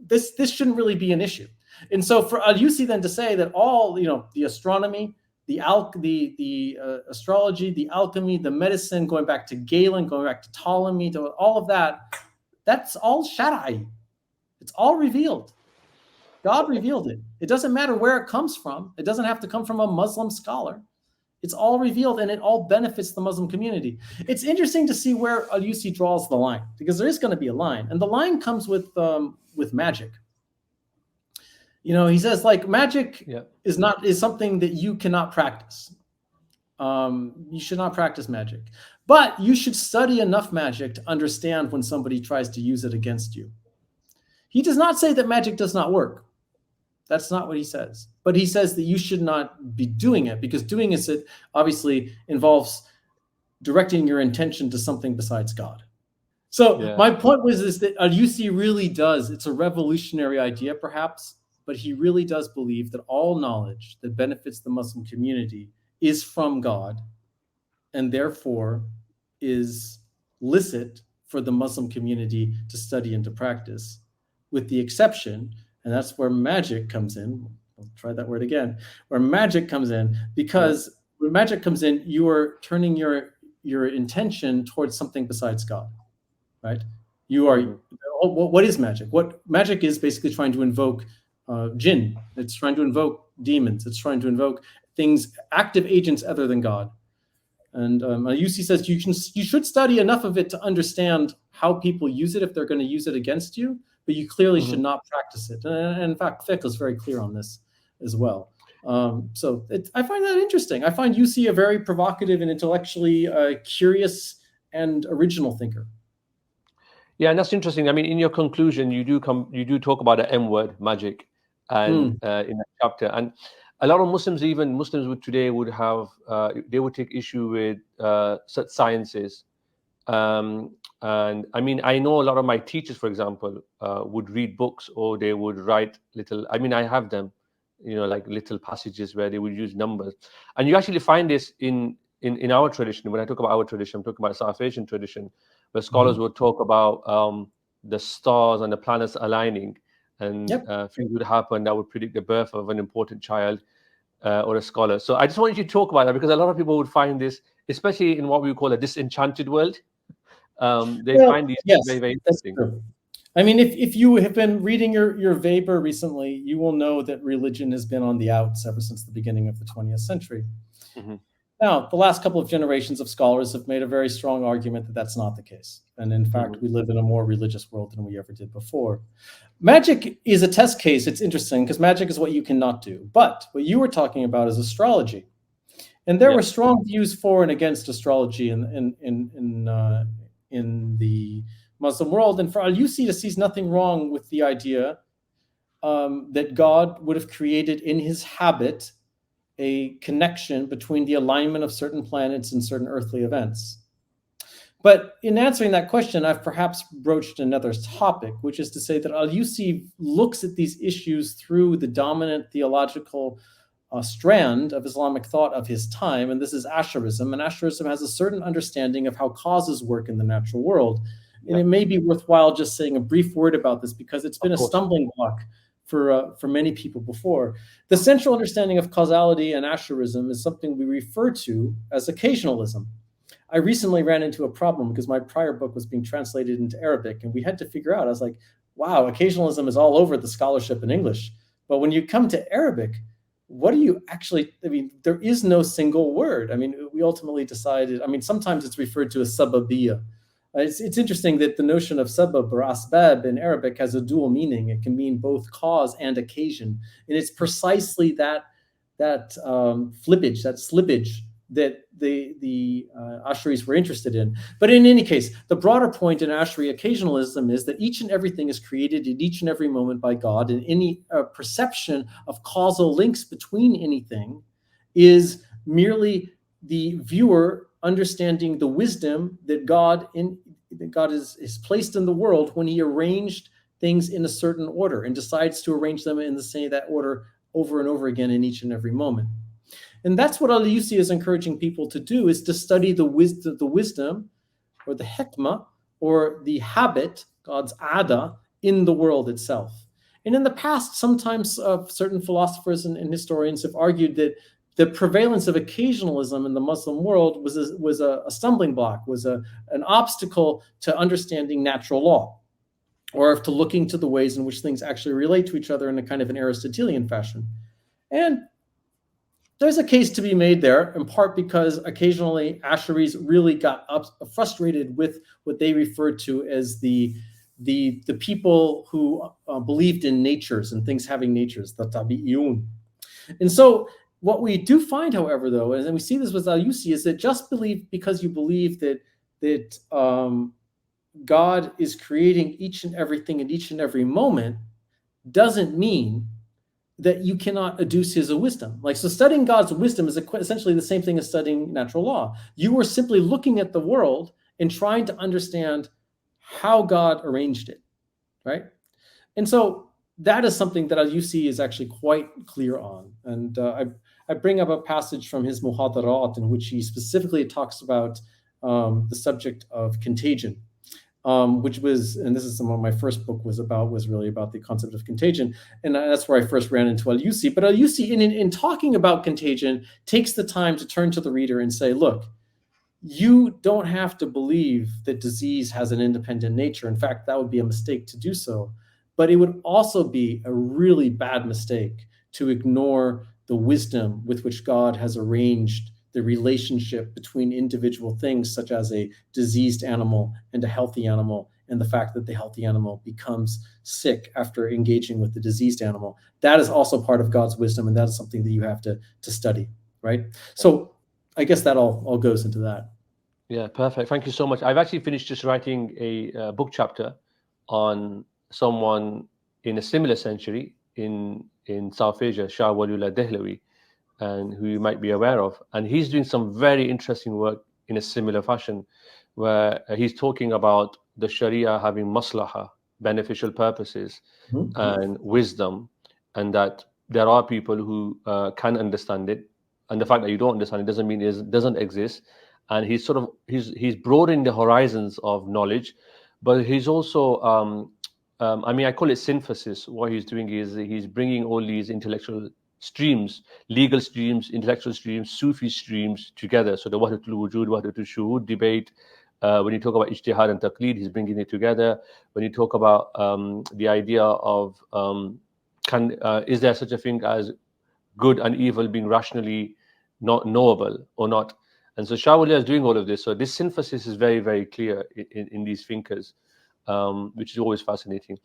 This shouldn't really be an issue. And so for Al-Yusi then to say that all, the astronomy, the astrology, the alchemy, the medicine, going back to Galen, going back to Ptolemy, to all of that, that's all Shara'i. It's all revealed. God revealed it. It doesn't matter where it comes from. It doesn't have to come from a Muslim scholar. It's all revealed, and it all benefits the Muslim community. It's interesting to see where Al-Yusi draws the line, because there is going to be a line, and the line comes with magic. He says, like, magic is something that you cannot practice. You should not practice magic, but you should study enough magic to understand when somebody tries to use it against you. He does not say that magic does not work. That's not what he says. But he says that you should not be doing it, because doing it obviously involves directing your intention to something besides God. So my point was that Al-Yusi really does, it's a revolutionary idea perhaps, but he really does believe that all knowledge that benefits the Muslim community is from God, and therefore is licit for the Muslim community to study and to practice, with the exception, and that's where magic comes in. I'll try that word again. Where magic comes in, because when magic comes in, you are turning your intention towards something besides God, right? You are. What is magic? What magic is basically trying to invoke jinn. It's trying to invoke demons. It's trying to invoke things, active agents other than God. And Yusi says you should study enough of it to understand how people use it if they're going to use it against you, but you clearly should not practice it. And in fact, fiqh is very clear on this as well. So I find that interesting. I find Yusi a very provocative and intellectually curious and original thinker. Yeah, and that's interesting. I mean, in your conclusion, you do talk about the M word, magic, and in that chapter. And a lot of Muslims, even Muslims would today, would have they would take issue with such sciences. And I mean, I know a lot of my teachers, for example, would read books, or they would write little. I mean, I have them, like little passages where they would use numbers. And you actually find this in our tradition. When I talk about our tradition, I'm talking about South Asian tradition, where scholars would talk about the stars and the planets aligning, and things would happen that would predict the birth of an important child or a scholar. So I just wanted you to talk about that, because a lot of people would find this, especially in what we call a disenchanted world. They find these very, very interesting. That's true. I mean, if you have been reading your Weber recently, you will know that religion has been on the outs ever since the beginning of the 20th century. Now, the last couple of generations of scholars have made a very strong argument that that's not the case. And in fact, we live in a more religious world than we ever did before. Magic is a test case. It's interesting because magic is what you cannot do. But what you were talking about is astrology. And there were strong views for and against astrology in the Muslim world. And for Al-Yusi, sees nothing wrong with the idea that God would have created in his habit a connection between the alignment of certain planets and certain earthly events. But in answering that question, I've perhaps broached another topic, which is to say that Al-Yusi looks at these issues through the dominant theological strand of Islamic thought of his time, and this is Asharism. And Asharism has a certain understanding of how causes work in the natural world. And it may be worthwhile just saying a brief word about this, because it's been a stumbling block for many people before. The central understanding of causality and Asharism is something we refer to as occasionalism. I recently ran into a problem because my prior book was being translated into Arabic, and we had to figure out, I was like, wow, occasionalism is all over the scholarship in English. But when you come to Arabic, what do you actually, I mean, there is no single word. I mean, we ultimately decided, I mean, sometimes it's referred to as sababiyya. It's interesting that the notion of sabab or asbab in Arabic has a dual meaning. It can mean both cause and occasion. And it's precisely that flippage, that slippage that the Asharis were interested in. But in any case, the broader point in Ashari occasionalism is that each and everything is created in each and every moment by God, and any perception of causal links between anything is merely the viewer understanding the wisdom that God is placed in the world when he arranged things in a certain order and decides to arrange them in that order over and over again in each and every moment. And that's what Al-Yusi is encouraging people to do, is to study the wisdom or the hikmah or the habit, God's ada, in the world itself. And in the past, sometimes certain philosophers and historians have argued that the prevalence of occasionalism in the Muslim world was a stumbling block, was an obstacle to understanding natural law, or to looking to the ways in which things actually relate to each other in a kind of an Aristotelian fashion. And there's a case to be made there, in part because occasionally Asharis really got frustrated with what they referred to as the people who believed in natures and things having natures, the tabi'iyun. And so what we do find, however, though, and we see this with Al-Yusi, is that just because you believe that God is creating each and everything in each and every moment doesn't mean that you cannot adduce his wisdom. So studying God's wisdom is essentially the same thing as studying natural law. You are simply looking at the world and trying to understand how God arranged it, right? And so that is something that Al-Yusi is actually quite clear on. And I bring up a passage from his Muhadarat in which he specifically talks about the subject of contagion, which was, and this is what my first book was really about the concept of contagion. And that's where I first ran into Al-Yusi. But Al-Yusi, in talking about contagion, takes the time to turn to the reader and say, look, you don't have to believe that disease has an independent nature. In fact, that would be a mistake to do so. But it would also be a really bad mistake to ignore the wisdom with which God has arranged the relationship between individual things, such as a diseased animal and a healthy animal, and the fact that the healthy animal becomes sick after engaging with the diseased animal. That is also part of God's wisdom, and that is something that you have to study, right? So I guess that all goes into that. Yeah, perfect. Thank you so much. I've actually finished just writing a book chapter on someone in a similar century in South Asia, Shah Waliullah Dehlawi, and who you might be aware of. And he's doing some very interesting work in a similar fashion, where he's talking about the Sharia having maslaha, beneficial purposes, and wisdom, and that there are people who can understand it, and the fact that you don't understand it doesn't mean it doesn't exist. And he's broadening the horizons of knowledge, but he's also I call it synthesis. What he's doing is he's bringing all these intellectual streams, legal streams, intellectual streams, Sufi streams together. So the wahdatul wujud, wahdatul shuhud debate. When you talk about ijtihad and taqlid, he's bringing it together. When you talk about the idea of is there such a thing as good and evil being rationally not knowable or not? And so Shah Waliullah is doing all of this. So this synthesis is very, very clear in these thinkers, which is always fascinating.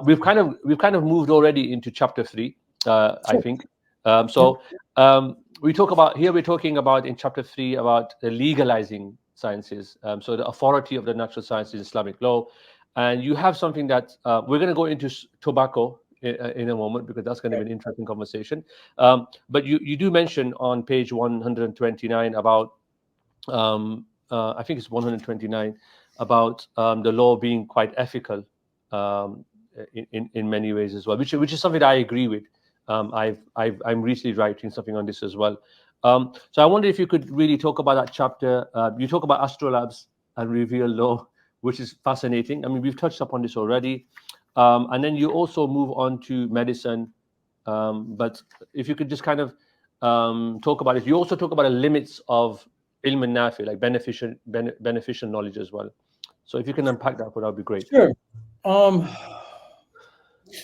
We've kind of moved already into chapter 3, sure. I think. We're talking about in chapter 3 about the legalizing sciences. So the authority of the natural sciences, Islamic law, And you have something that we're going to go into tobacco in a moment, because that's going to be an interesting conversation. But you do mention on page 129 about, I think it's 129, about the law being quite ethical in many ways as well, which is something that I agree with. I'm recently writing something on this as well. So I wonder if you could really talk about that chapter. You talk about astrolabes and reveal law, which is fascinating. I mean, we've touched upon this already. And then you also move on to medicine. But if you could just kind of talk about it. You also talk about the limits of ilm al-nafi, like beneficial knowledge as well. So if you can unpack that would be great. Sure.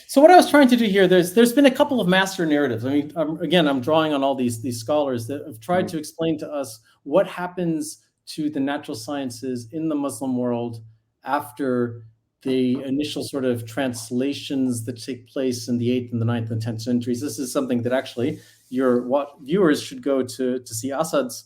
So what I was trying to do here, there's been a couple of master narratives. I mean, again, I'm drawing on all these scholars that have tried to explain to us what happens to the natural sciences in the Muslim world after the initial sort of translations that take place in the 8th and the 9th and 10th centuries. This is something that actually your viewers should go to see Asad's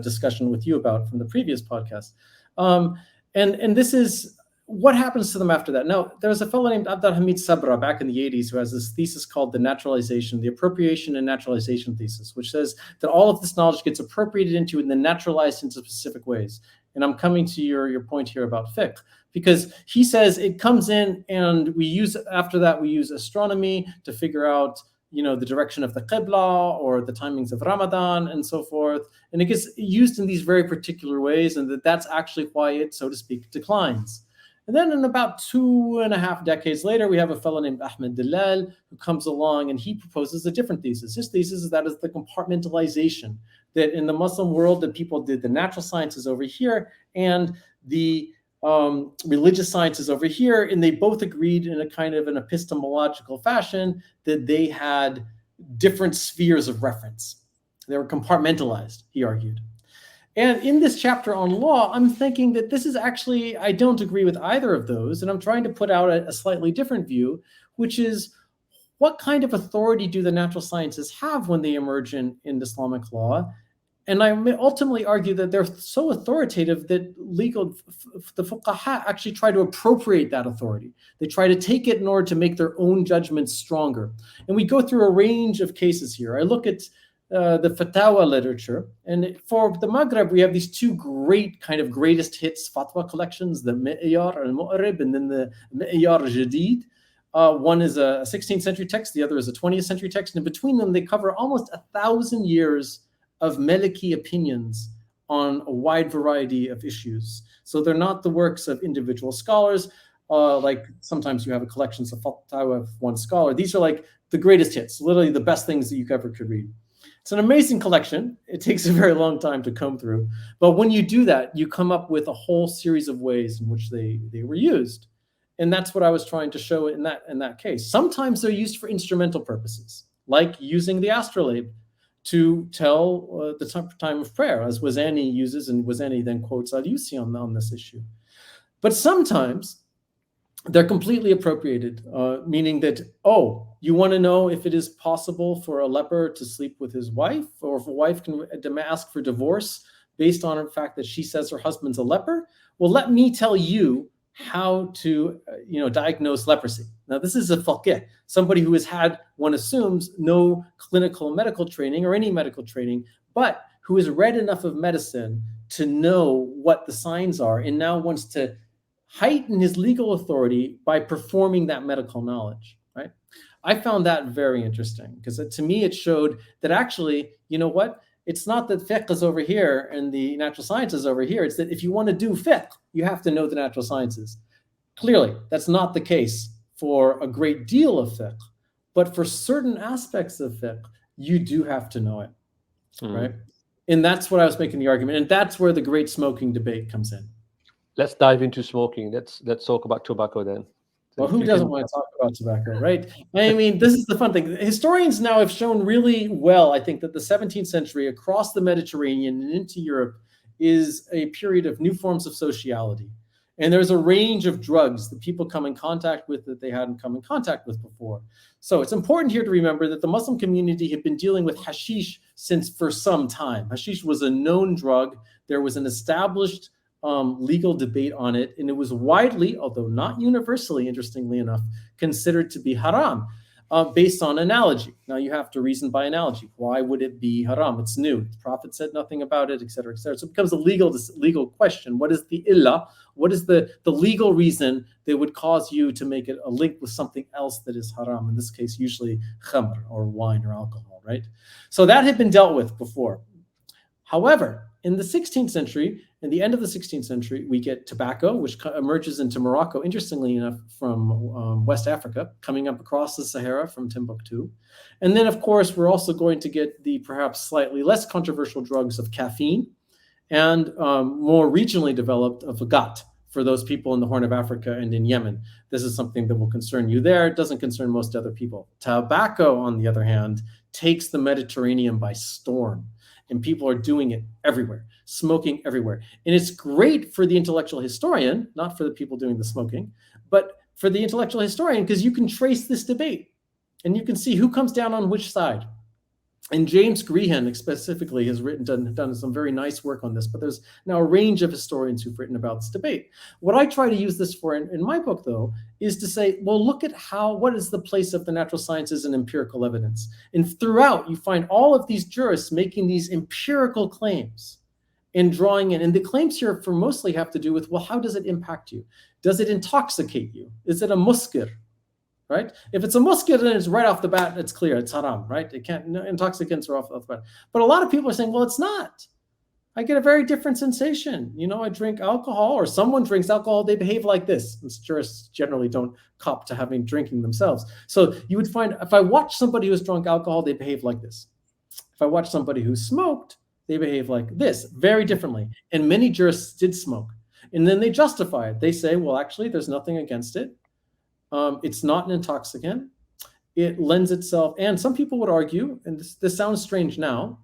discussion with you about from the previous podcast. And this is what happens to them after that. Now, there's a fellow named Abdul Hamid Sabra back in the 80s who has this thesis called the appropriation and naturalization thesis, which says that all of this knowledge gets appropriated into and then naturalized into specific ways. And I'm coming to your point here about fiqh, because he says it comes in and after that we use astronomy to figure out, the direction of the Qibla or the timings of Ramadan and so forth. And it gets used in these very particular ways, and that's actually why it, so to speak, declines. And then in about 2.5 decades later, we have a fellow named Ahmed Dalal who comes along and he proposes a different thesis. His thesis is that is the compartmentalization, that in the Muslim world that people did the natural sciences over here and the religious sciences over here, and they both agreed in a kind of an epistemological fashion that they had different spheres of reference. They were compartmentalized, he argued. And in this chapter on law, I'm thinking that this is actually, I don't agree with either of those, and I'm trying to put out a slightly different view, which is what kind of authority do the natural sciences have when they emerge in Islamic law? And I may ultimately argue that they're so authoritative that the fuqaha actually try to appropriate that authority. They try to take it in order to make their own judgments stronger. And we go through a range of cases here. I look at the fatawa literature, and for the Maghreb, we have these two great kind of greatest hits fatwa collections, the Mi'yar al-Mu'rib and then the Mi'yar al-Jadid. One is a 16th century text, the other is a 20th century text, and between them, they cover almost 1,000 years of Maliki opinions on a wide variety of issues. So they're not the works of individual scholars, like sometimes you have a collection of fatwa of one scholar. These are like the greatest hits, literally the best things that you ever could read. It's an amazing collection. It takes a very long time to comb through. But when you do that, you come up with a whole series of ways in which they were used. And that's what I was trying to show in that case. Sometimes they're used for instrumental purposes, like using the astrolabe to tell the time of prayer, as Wazani uses, and Wazani then quotes Al-Yusi on this issue. But sometimes they're completely appropriated, meaning that, you want to know if it is possible for a leper to sleep with his wife, or if a wife can ask for divorce based on the fact that she says her husband's a leper? Well, let me tell you how to diagnose leprosy. Now, this is a faqih, somebody who has had, one assumes, no clinical medical training or any medical training, but who has read enough of medicine to know what the signs are and now wants to heighten his legal authority by performing that medical knowledge, right? I found that very interesting because to me it showed that actually, you know what? It's not that fiqh is over here and the natural sciences over here. It's that if you want to do fiqh, you have to know the natural sciences. Clearly, that's not the case for a great deal of fiqh, but for certain aspects of fiqh, you do have to know it, right? And that's what I was making the argument. And that's where the great smoking debate comes in. Let's dive into smoking. Let's talk about tobacco then. Well, who doesn't want to talk about tobacco, right? I mean, this is the fun thing. Historians now have shown really well, I think, that the 17th century across the Mediterranean and into Europe is a period of new forms of sociality. And there's a range of drugs that people come in contact with that they hadn't come in contact with before. So it's important here to remember that the Muslim community had been dealing with hashish for some time. Hashish was a known drug. There was an established legal debate on it, and it was widely, although not universally, interestingly enough, considered to be haram. Based on analogy. Now you have to reason by analogy. Why would it be haram? It's new. The Prophet said nothing about it, etc., etc. So it becomes a legal question. What is the illah? What is the legal reason that would cause you to make it a link with something else that is haram? In this case, usually khamr or wine or alcohol, right? So that had been dealt with before. However, in the 16th century, in the end of the 16th century, we get tobacco, which emerges into Morocco, interestingly enough, from West Africa, coming up across the Sahara from Timbuktu. And then, of course, we're also going to get the perhaps slightly less controversial drugs of caffeine and more regionally developed of agat for those people in the Horn of Africa and in Yemen. This is something that will concern you there. It doesn't concern most other people. Tobacco, on the other hand, takes the Mediterranean by storm. And people are doing it everywhere, smoking everywhere. And it's great for the intellectual historian, not for the people doing the smoking, but for the intellectual historian, because you can trace this debate and you can see who comes down on which side. And James Grehan specifically has done some very nice work on this, but there's now a range of historians who've written about this debate. What I try to use this for in my book, though, is to say, well, look at what is the place of the natural sciences and empirical evidence. And throughout, you find all of these jurists making these empirical claims and drawing in. And the claims here for mostly have to do with, well, how does it impact you? Does it intoxicate you? Is it a muskir? Right? If it's a muskir, then it's right off the bat, it's clear, it's haram, right? It can't, no, intoxicants are off the bat. But a lot of people are saying, well, it's not. I get a very different sensation. You know, I drink alcohol, or someone drinks alcohol, they behave like this. And jurists generally don't cop to drinking themselves. So you would find, if I watch somebody who's drunk alcohol, they behave like this. If I watch somebody who smoked, they behave like this, very differently. And many jurists did smoke. And then they justify it. They say, well, actually, there's nothing against it. It's not an intoxicant. It lends itself, and some people would argue, and this sounds strange now,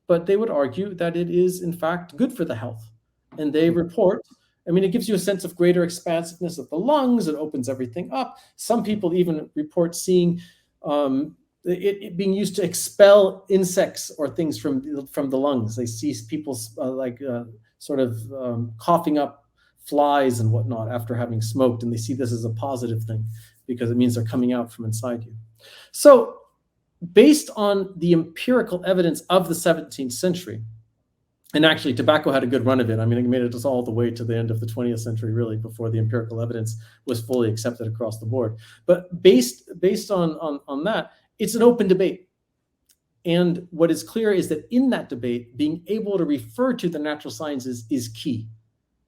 but they would argue that it is, in fact, good for the health. And they report, I mean, it gives you a sense of greater expansiveness of the lungs. It opens everything up. Some people even report seeing it being used to expel insects or things from the lungs. They see people coughing up flies and whatnot after having smoked, and they see this as a positive thing because it means they're coming out from inside you. So based on the empirical evidence of the 17th century, and actually tobacco had a good run of it. I mean, it made it all the way to the end of the 20th century, really, before the empirical evidence was fully accepted across the board. But based on that, it's an open debate. And what is clear is that in that debate, being able to refer to the natural sciences is key.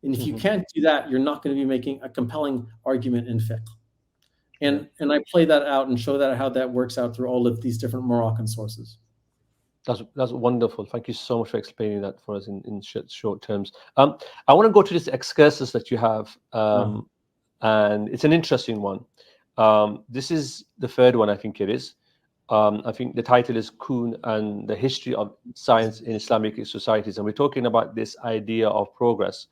And if you can't do that, you're not going to be making a compelling argument in fiqh. And I play that out and show that how that works out through all of these different Moroccan sources. That's wonderful. Thank you so much for explaining that for us in short terms. I want to go to this excursus that you have, and it's an interesting one. This is the third one, I think it is. I think the title is Kun and the History of Science in Islamic Societies, and we're talking about this idea of progress.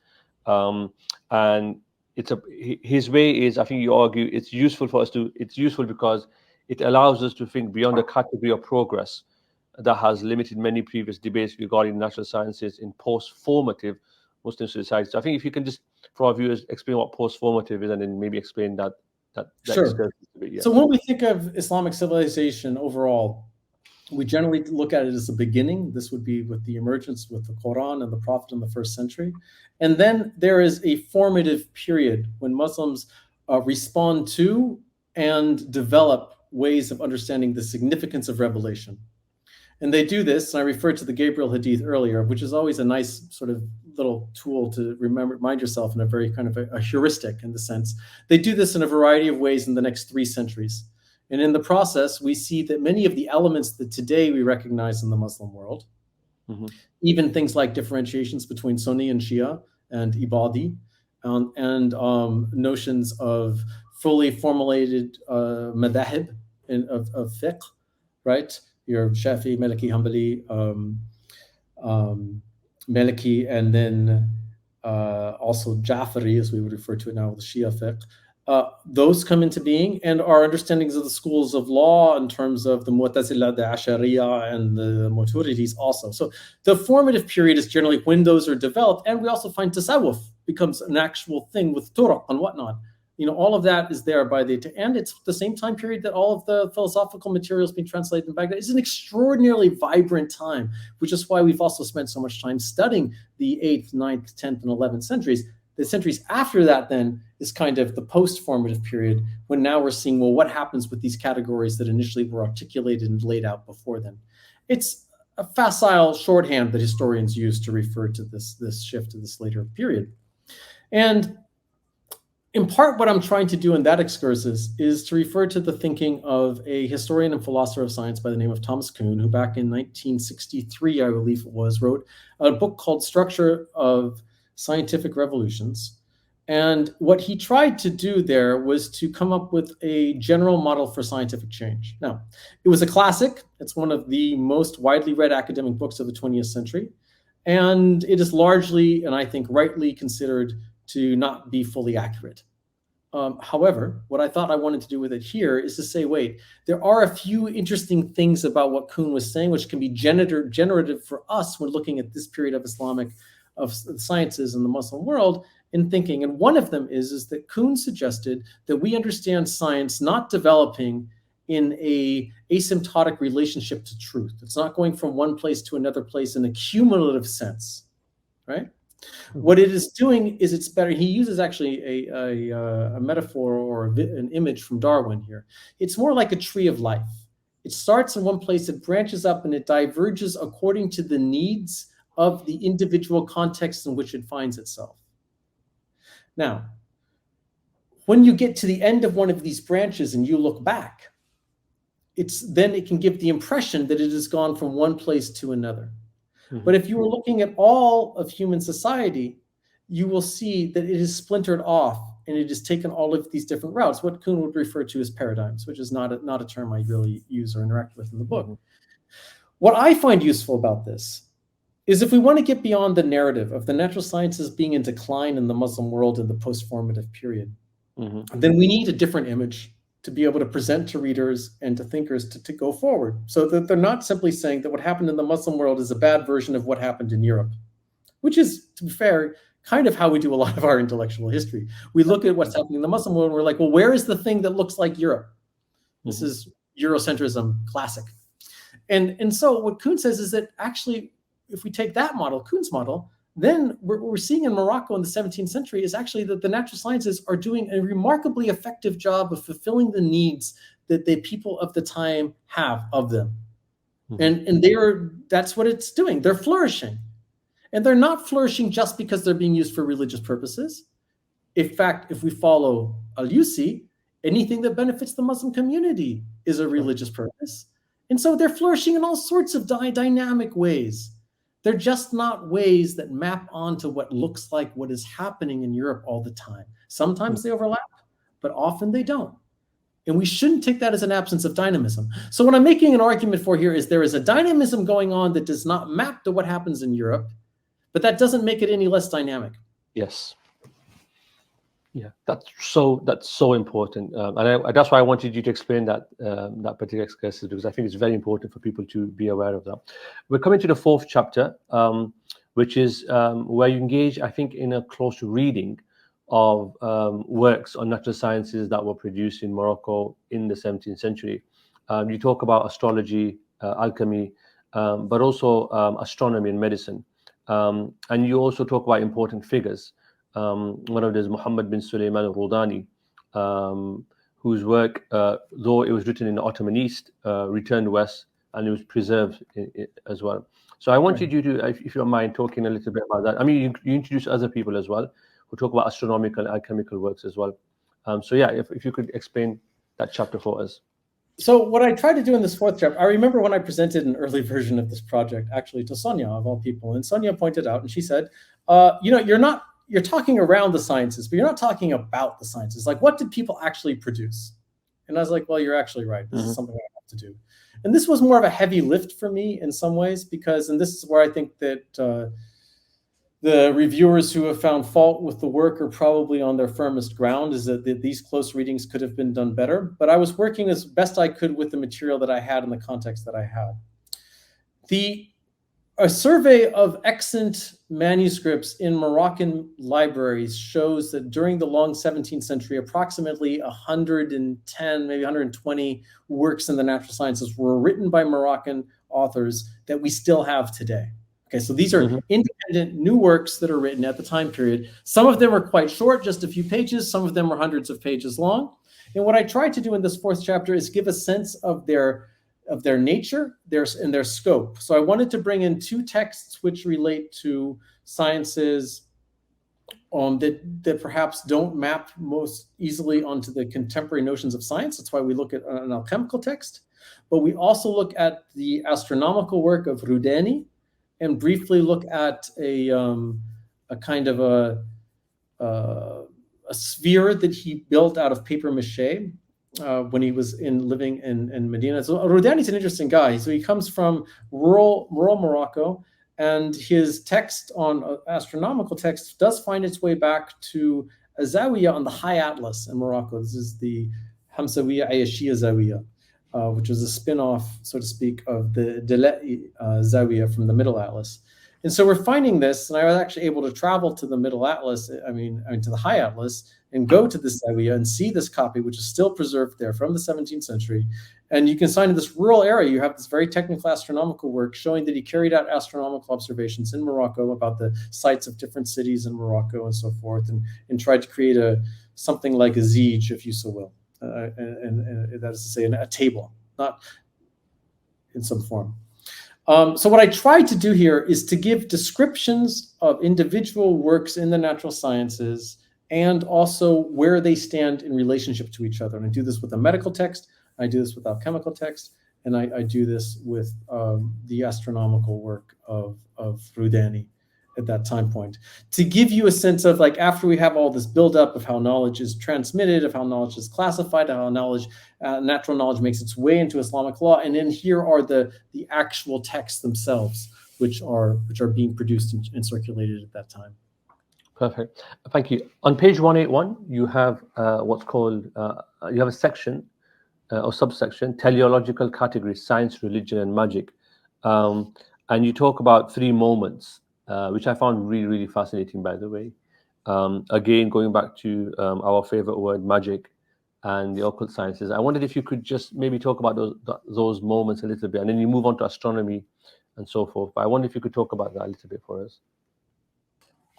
And his way is, I think you argue, it's useful because it allows us to think beyond the category of progress that has limited many previous debates regarding natural sciences in post-formative Muslim societies. So I think if you can just, for our viewers, explain what post-formative is, and then maybe explain that Sure. So when we think of Islamic civilization overall, we generally look at it as a beginning. This would be with the emergence with the Quran and the Prophet in the first century. And then there is a formative period when Muslims respond to and develop ways of understanding the significance of revelation. And they do this, and I referred to the Gabriel Hadith earlier, which is always a nice sort of little tool to remind yourself in a very kind of a heuristic in the sense. They do this in a variety of ways in the next 3 centuries. And in the process, we see that many of the elements that today we recognize in the Muslim world, even things like differentiations between Sunni and Shia and Ibadi, and notions of fully formulated madahib of fiqh, right? Your Shafi, Maliki, Hanbali, Maliki, and then also Jafari, as we would refer to it now, the Shia fiqh. those come into being, and our understandings of the schools of law in terms of the Mu'tazila, the Ashariya, and the Maturidis also. So the formative period is generally when those are developed, and we also find tasawwuf becomes an actual thing with turuq and whatnot. All of that is there by the and it's the same time period that all of the philosophical materials being translated in Baghdad. It's an extraordinarily vibrant time, which is why we've also spent so much time studying the 8th, 9th, 10th, and 11th centuries. The centuries after that then is kind of the post-formative period, when now we're seeing, well, what happens with these categories that initially were articulated and laid out before then. It's a facile shorthand that historians use to refer to this shift to this later period. And in part, what I'm trying to do in that excursus is to refer to the thinking of a historian and philosopher of science by the name of Thomas Kuhn, who back in 1963, I believe it was, wrote a book called Structure of Scientific Revolutions. And what he tried to do there was to come up with a general model for scientific change. Now, it was a classic. It's one of the most widely read academic books of the 20th century. And it is largely, and I think rightly, considered to not be fully accurate. However, what I thought I wanted to do with it here is to say, wait, there are a few interesting things about what Kuhn was saying, which can be generative for us when looking at this period of of sciences in the Muslim world in thinking. And one of them is that Kuhn suggested that we understand science not developing in a asymptotic relationship to truth. It's not going from one place to another place in a cumulative sense, right? What it is doing is it's better. He uses actually a metaphor or an image from Darwin here. It's more like a tree of life. It starts in one place, it branches up, and it diverges according to the needs of the individual context in which it finds itself. Now, when you get to the end of one of these branches and you look back, then it can give the impression that it has gone from one place to another. But if you were looking at all of human society, you will see that it is splintered off and it has taken all of these different routes, what Kuhn would refer to as paradigms, which is not a term I really use or interact with in the book. What I find useful about this is if we want to get beyond the narrative of the natural sciences being in decline in the Muslim world in the post-formative period, then we need a different image to be able to present to readers and to thinkers to go forward, so that they're not simply saying that what happened in the Muslim world is a bad version of what happened in Europe, which is, to be fair, kind of how we do a lot of our intellectual history. We look at what's happening in the Muslim world and we're like, well, where is the thing that looks like Europe? This is Eurocentrism classic. And so what Kuhn says is that actually, if we take that model, Kuhn's model, then what we're seeing in Morocco in the 17th century is actually that the natural sciences are doing a remarkably effective job of fulfilling the needs that the people of the time have of them. And that's what it's doing. They're flourishing. And they're not flourishing just because they're being used for religious purposes. In fact, if we follow Al-Yusi, anything that benefits the Muslim community is a religious purpose. And so they're flourishing in all sorts of dynamic ways. They're just not ways that map onto what looks like what is happening in Europe all the time. Sometimes they overlap, but often they don't. And we shouldn't take that as an absence of dynamism. So what I'm making an argument for here is there is a dynamism going on that does not map to what happens in Europe, but that doesn't make it any less dynamic. Yes. Yeah, that's so important, and that's why I wanted you to explain that particular excursus, because I think it's very important for people to be aware of that. We're coming to the 4th chapter, which is where you engage, I think, in a close reading of works on natural sciences that were produced in Morocco in the 17th century. You talk about astrology, alchemy, but also astronomy and medicine, and you also talk about important figures. One of them is Muhammad bin Sulaiman al-Rudani, whose work, though it was written in the Ottoman East, returned west, and it was preserved as well. So I wanted you to, if you don't mind, talking a little bit about that. I mean, you introduce other people as well who talk about astronomical and alchemical works as well. So yeah, if you could explain that chapter for us. So what I tried to do in this 4th chapter, I remember when I presented an early version of this project, actually to Sonia, of all people, and Sonia pointed out, and she said, you're talking around the sciences, but you're not talking about the sciences. Like, what did people actually produce? And I was like, well, you're actually right. This is something I have to do. And this was more of a heavy lift for me in some ways, because, and this is where I think that The reviewers who have found fault with the work are probably on their firmest ground, is that these close readings could have been done better. But I was working as best I could with the material that I had in the context that I had. A survey of extant manuscripts in Moroccan libraries shows that during the long 17th century, approximately 110, maybe 120 works in the natural sciences were written by Moroccan authors that we still have today. Okay, so these are independent new works that are written at the time period. Some of them are quite short, just a few pages. Some of them are hundreds of pages long. And what I tried to do in this fourth chapter is give a sense of their nature, and their scope. So I wanted to bring in two texts which relate to sciences that perhaps don't map most easily onto the contemporary notions of science. That's why we look at an alchemical text. But we also look at the astronomical work of Rudeni, and briefly look at a kind of a sphere that he built out of paper mache when he was living in Medina. So Rudani's an interesting guy. So he comes from rural Morocco, and his text on astronomical text does find its way back to a zawiya on the High Atlas in Morocco. This is the Hamsawiya Ayashiyya Zawiya, which was a spin-off, so to speak, of the Dela'i Zawiya from the Middle Atlas. And so we're finding this, and I was actually able to travel to the Middle Atlas, to the High Atlas, and go to this Zawiya and see this copy, which is still preserved there from the 17th century. And you can find in this rural area, you have this very technical astronomical work showing that he carried out astronomical observations in Morocco about the sites of different cities in Morocco and so forth, and tried to create something like a ziij, if you so will. And that is to say, a table, not in some form. So what I tried to do here is to give descriptions of individual works in the natural sciences and also where they stand in relationship to each other. And I do this with a medical text, I do this with alchemical text, and I do this with the astronomical work of Rudani at that time point, to give you a sense of, like, after we have all this buildup of how knowledge is transmitted, of how knowledge is classified, how natural knowledge makes its way into Islamic law, and then here are the actual texts themselves, which are being produced and circulated at that time. Perfect. Thank you. On page 181, you have what's called, you have a section or subsection, teleological categories, science, religion, and magic. And you talk about three moments, which I found really, really fascinating, by the way. Again, going back to our favorite word, magic, and the occult sciences. I wondered if you could just maybe talk about those moments a little bit, and then you move on to astronomy and so forth. But I wonder if you could talk about that a little bit for us.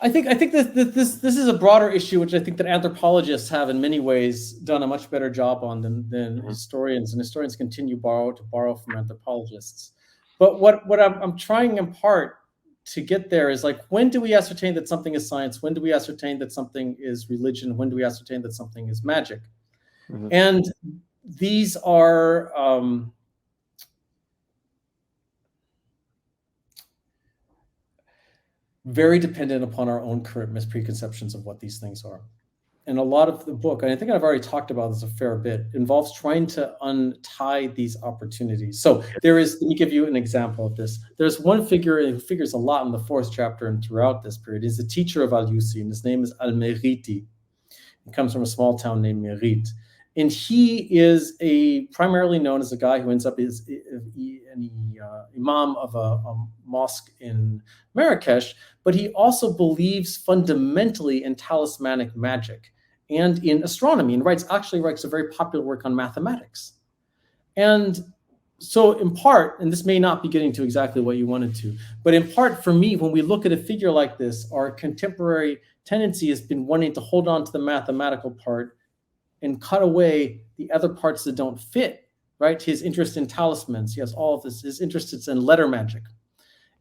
I think that this is a broader issue, which I think that anthropologists have in many ways done a much better job on than historians, and historians continue to borrow from anthropologists. But what I'm trying in part to get there is, like, when do we ascertain that something is science? When do we ascertain that something is religion? When do we ascertain that something is magic? And these are very dependent upon our own current mispreconceptions of what these things are. And a lot of the book, and I think I've already talked about this a fair bit, involves trying to untie these opportunities. So let me give you an example of this. There's one figure who figures a lot in the fourth chapter and throughout this period. He's a teacher of Al-Yusi, and his name is Al-Meriti. He comes from a small town named Merit. And he is primarily known as a guy who ends up as an imam of a mosque in Marrakesh, but he also believes fundamentally in talismanic magic and in astronomy, and writes a very popular work on mathematics. And so in part, and this may not be getting to exactly what you wanted to, but in part for me, when we look at a figure like this, our contemporary tendency has been wanting to hold on to the mathematical part and cut away the other parts that don't fit, right? His interest in talismans, he has all of this, his interest is in letter magic.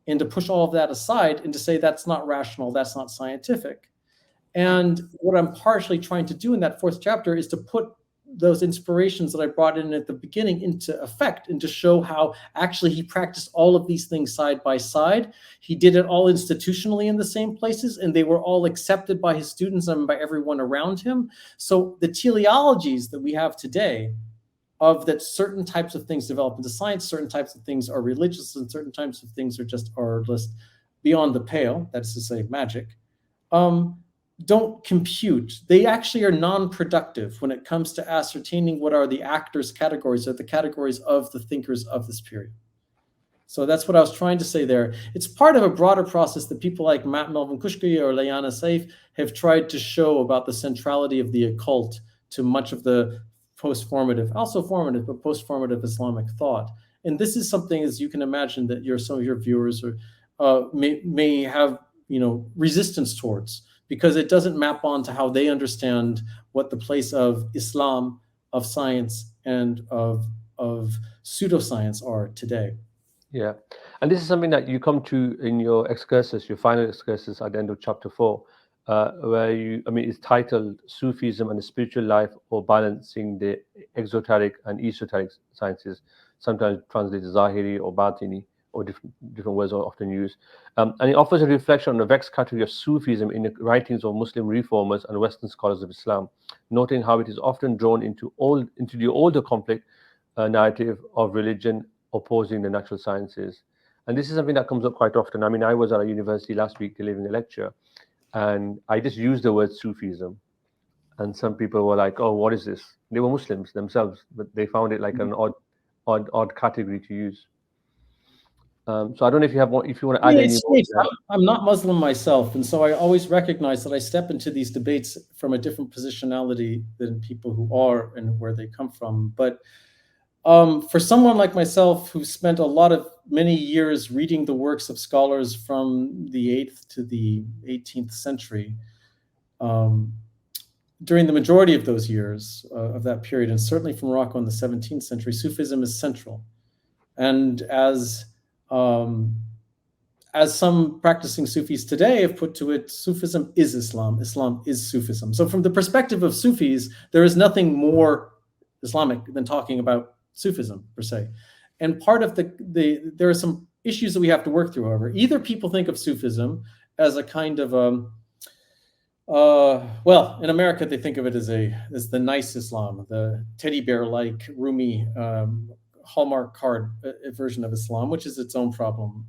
And to push all of that aside and to say that's not rational, that's not scientific. And what I'm partially trying to do in that fourth chapter is to put those inspirations that I brought in at the beginning into effect, and to show how actually he practiced all of these things side by side. He did it all institutionally in the same places, and they were all accepted by his students and by everyone around him. So the teleologies that we have today of that certain types of things develop into science, certain types of things are religious, and certain types of things are just beyond the pale, that's to say magic, don't compute. They actually are non-productive when it comes to ascertaining what are the actors' categories or the categories of the thinkers of this period. So that's what I was trying to say there. It's part of a broader process that people like Matt Melvin Kushki or Layana Saif have tried to show about the centrality of the occult to much of the post-formative, also formative, but post-formative Islamic thought. And this is something, as you can imagine, that some of your viewers may have resistance towards, because it doesn't map onto how they understand what the place of Islam, of science, and of pseudoscience are today. Yeah, and this is something that you come to in your excursus, your final excursus at the end of chapter 4, where it's titled Sufism and the Spiritual Life, or Balancing the Exoteric and Esoteric Sciences, sometimes translated Zahiri or Batini, or different words are often used. And it offers a reflection on the vexed category of Sufism in the writings of Muslim reformers and Western scholars of Islam, noting how it is often drawn into the older conflict narrative of religion opposing the natural sciences. And this is something that comes up quite often. I was at a university last week delivering a lecture, and I just used the word Sufism, and some people were like, "Oh, what is this?" They were Muslims themselves, but they found it like an odd category to use. So I don't know if you want to add any more. I'm not Muslim myself, and so I always recognize that I step into these debates from a different positionality than people who are and where they come from. But for someone like myself who spent many years reading the works of scholars from the 8th to the 18th century, during the majority of those years of that period, and certainly from Morocco in the 17th century, Sufism is central. And as some practicing Sufis today have put to it, Sufism is Islam, Islam is Sufism. So from the perspective of Sufis, there is nothing more Islamic than talking about Sufism per se. And part of there are some issues that we have to work through, however. Either people think of Sufism as a kind of well, in America they think of it as the nice Islam, the teddy bear-like Rumi Hallmark card version of Islam, which is its own problem.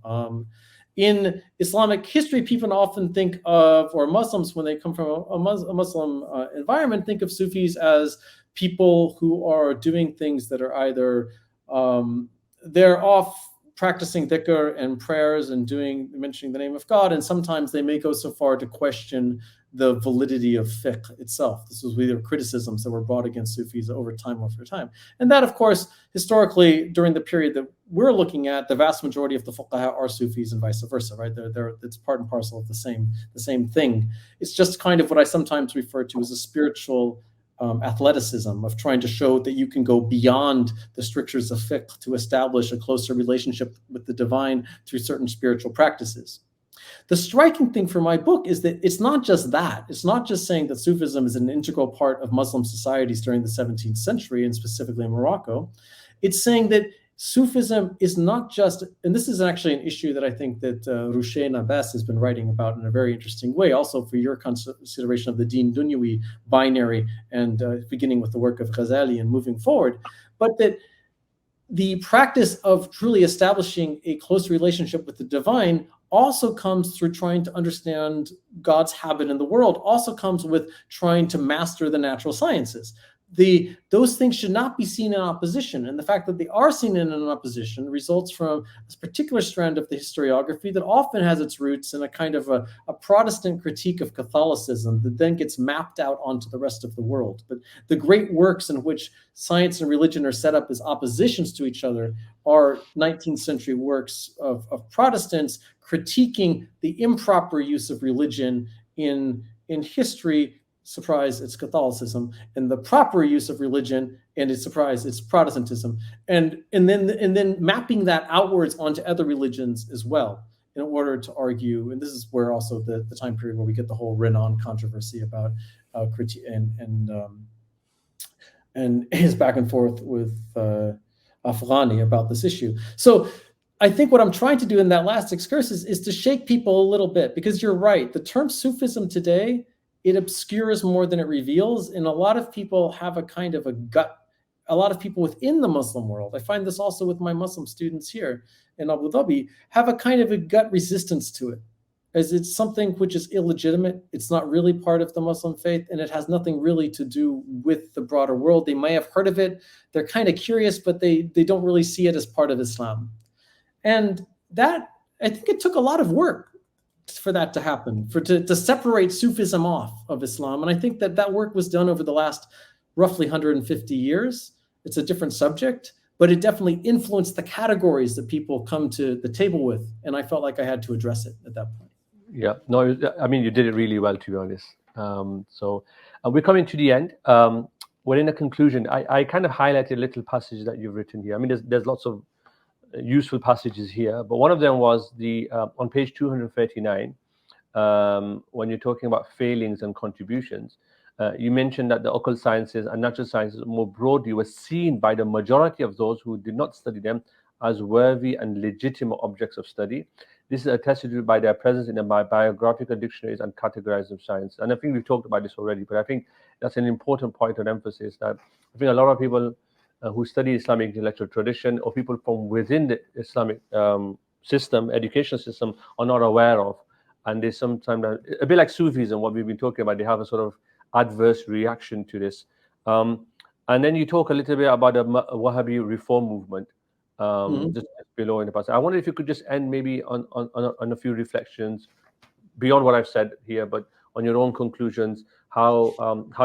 In Islamic history, people often think of, or Muslims, when they come from a Muslim environment, think of Sufis as people who are doing things that are either they're off practicing dhikr and prayers and mentioning the name of God, and sometimes they may go so far to question the validity of fiqh itself. This was either criticisms that were brought against Sufis over time. And that, of course, historically, during the period that we're looking at, the vast majority of the fuqaha are Sufis and vice versa, right? It's part and parcel of the same thing. It's just kind of what I sometimes refer to as a spiritual athleticism of trying to show that you can go beyond the strictures of fiqh to establish a closer relationship with the divine through certain spiritual practices. The striking thing for my book is that it's not just that. It's not just saying that Sufism is an integral part of Muslim societies during the 17th century, and specifically in Morocco. It's saying that Sufism is not just, and this is actually an issue that I think that Rushayn Abbas has been writing about in a very interesting way, also for your consideration of the din dunyawi binary, and beginning with the work of Ghazali and moving forward, but that the practice of truly establishing a close relationship with the divine also comes through trying to understand God's habit in the world, also comes with trying to master the natural sciences. Those things should not be seen in opposition. And the fact that they are seen in an opposition results from a particular strand of the historiography that often has its roots in a kind of a Protestant critique of Catholicism that then gets mapped out onto the rest of the world. But the great works in which science and religion are set up as oppositions to each other are 19th century works of Protestants critiquing the improper use of religion in history. Surprise, it's Catholicism, and the proper use of religion, and it's surprise, it's Protestantism, and then mapping that outwards onto other religions as well, in order to argue. And this is where also the time period where we get the whole Renan controversy about and his back and forth with Afghani about this issue. So I think what I'm trying to do in that last excursus is to shake people a little bit, because you're right, the term Sufism today, it obscures more than it reveals, and a lot of people have a kind of a gut a lot of people within the Muslim world, I find this also with my Muslim students here in Abu Dhabi, have a kind of a gut resistance to it, as it's something which is illegitimate. It's not really part of the Muslim faith, and it has nothing really to do with the broader world. They may have heard of it. They're kind of curious, but they don't really see it as part of Islam. And that, I think it took a lot of work for that to happen, to separate Sufism off of Islam. And I think that work was done over the last roughly 150 years. It's a different subject, but it definitely influenced the categories that people come to the table with. And I felt like I had to address it at that point. Yeah, no, I mean, you did it really well, to be honest. So we're coming to the end. We're in a conclusion. I kind of highlighted a little passage that you've written here. I mean, there's lots of useful passages here, but one of them was on page 239, when you're talking about failings and contributions. You mentioned that the occult sciences and natural sciences more broadly were seen by the majority of those who did not study them as worthy and legitimate objects of study. This is attested to by their presence in the biographical dictionaries and categorizing of science. And I think we've talked about this already, but I think that's an important point of emphasis, that I think a lot of people who study Islamic intellectual tradition, or people from within the Islamic education system, are not aware of. And they sometimes, a bit like Sufism, what we've been talking about, they have a sort of adverse reaction to this. And then you talk a little bit about the Wahhabi reform movement, just below in the past. I wonder if you could just end maybe on a few reflections beyond what I've said here, but on your own conclusions, how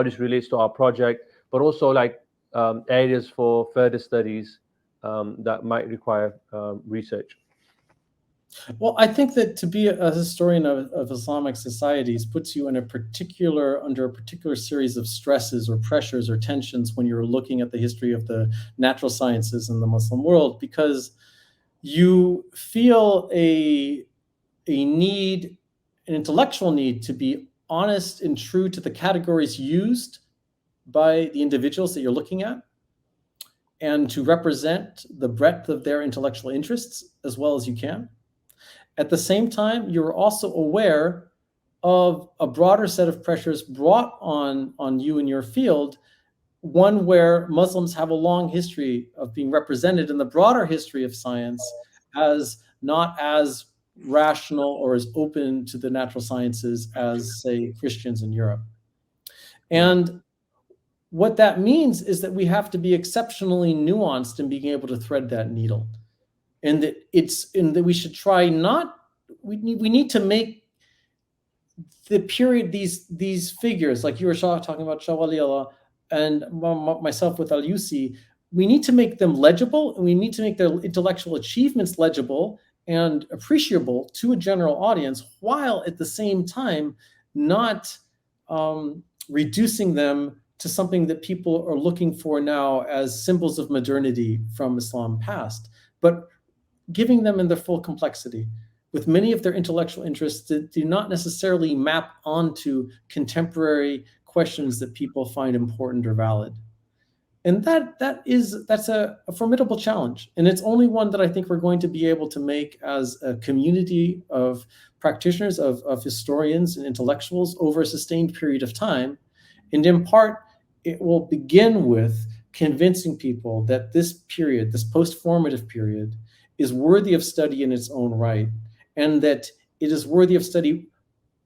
this relates to our project, but also like areas for further studies that might require research. Well, I think that to be a historian of Islamic societies puts you in under a particular series of stresses or pressures or tensions when you're looking at the history of the natural sciences in the Muslim world, because you feel an intellectual need to be honest and true to the categories used by the individuals that you're looking at, and to represent the breadth of their intellectual interests as well as you can. At the same time, you're also aware of a broader set of pressures brought on you in your field, one where Muslims have a long history of being represented in the broader history of science as not as rational or as open to the natural sciences as, say, Christians in Europe. And what that means is that we have to be exceptionally nuanced in being able to thread that needle. And that we should try we need to make the period, these figures, like you were talking about Shawali and myself with Al-Yusi, we need to make them legible, and we need to make their intellectual achievements legible and appreciable to a general audience, while at the same time not reducing them to something that people are looking for now as symbols of modernity from Islam past, but giving them in their full complexity, with many of their intellectual interests that do not necessarily map onto contemporary questions that people find important or valid. And that's a formidable challenge. And it's only one that I think we're going to be able to make as a community of practitioners, of historians and intellectuals over a sustained period of time. And in part, it will begin with convincing people that this period, this post-formative period, is worthy of study in its own right, and that it is worthy of study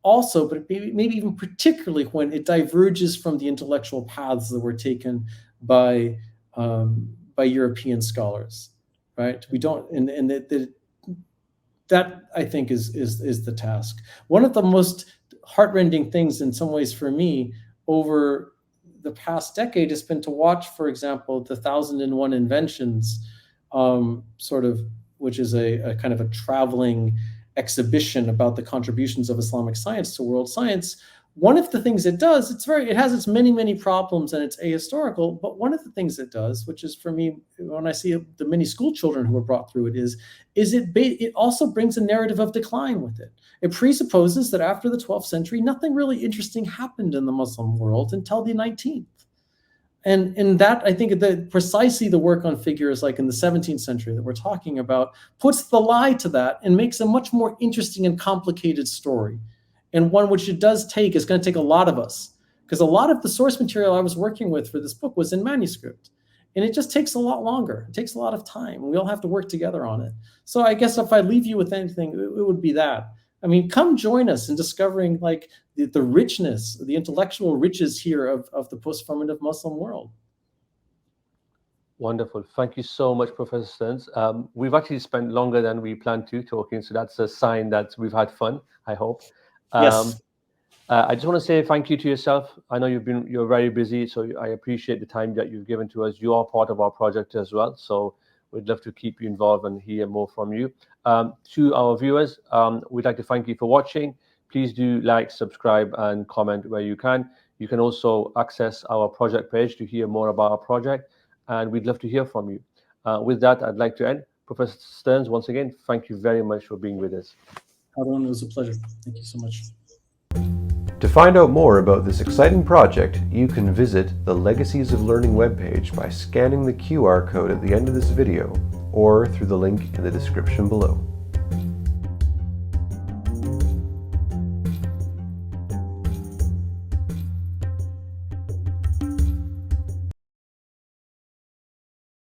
also, but maybe even particularly when it diverges from the intellectual paths that were taken by European scholars, right? We don't, and that I think is the task. One of the most heartrending things in some ways for me over the past decade has been to watch, for example, the 1001 Inventions, which is a kind of a traveling exhibition about the contributions of Islamic science to world science. One of the things it does, it has its many problems and it's ahistorical, but one of the things it does, which is for me, when I see the many school children who are brought through it, is it also brings a narrative of decline with it. It presupposes that after the 12th century, nothing really interesting happened in the Muslim world until the 19th. And that, I think, precisely the work on figures like in the 17th century that we're talking about puts the lie to that and makes a much more interesting and complicated story. And one which is going to take a lot of us, because a lot of the source material I was working with for this book was in manuscript. And it just takes a lot longer. It takes a lot of time. We all have to work together on it. So I guess if I leave you with anything, it would be that. I mean, come join us in discovering like the richness, the intellectual riches here of the post-formative Muslim world. Wonderful. Thank you so much, Professor Stearns. We've actually spent longer than we planned to talking, so that's a sign that we've had fun, I hope. Yes. I just want to say thank you to yourself. I know you're very busy, so I appreciate the time that you've given to us. You are part of our project as well, so we'd love to keep you involved and hear more from you. To our viewers, we'd like to thank you for watching. Please do like, subscribe, and comment where you can. You can also access our project page to hear more about our project, and we'd love to hear from you. With that, I'd like to end. Professor Stearns, once again, thank you very much for being with us. Harun, it was a pleasure. Thank you so much. To find out more about this exciting project, you can visit the Legacies of Learning webpage by scanning the QR code at the end of this video or through the link in the description below.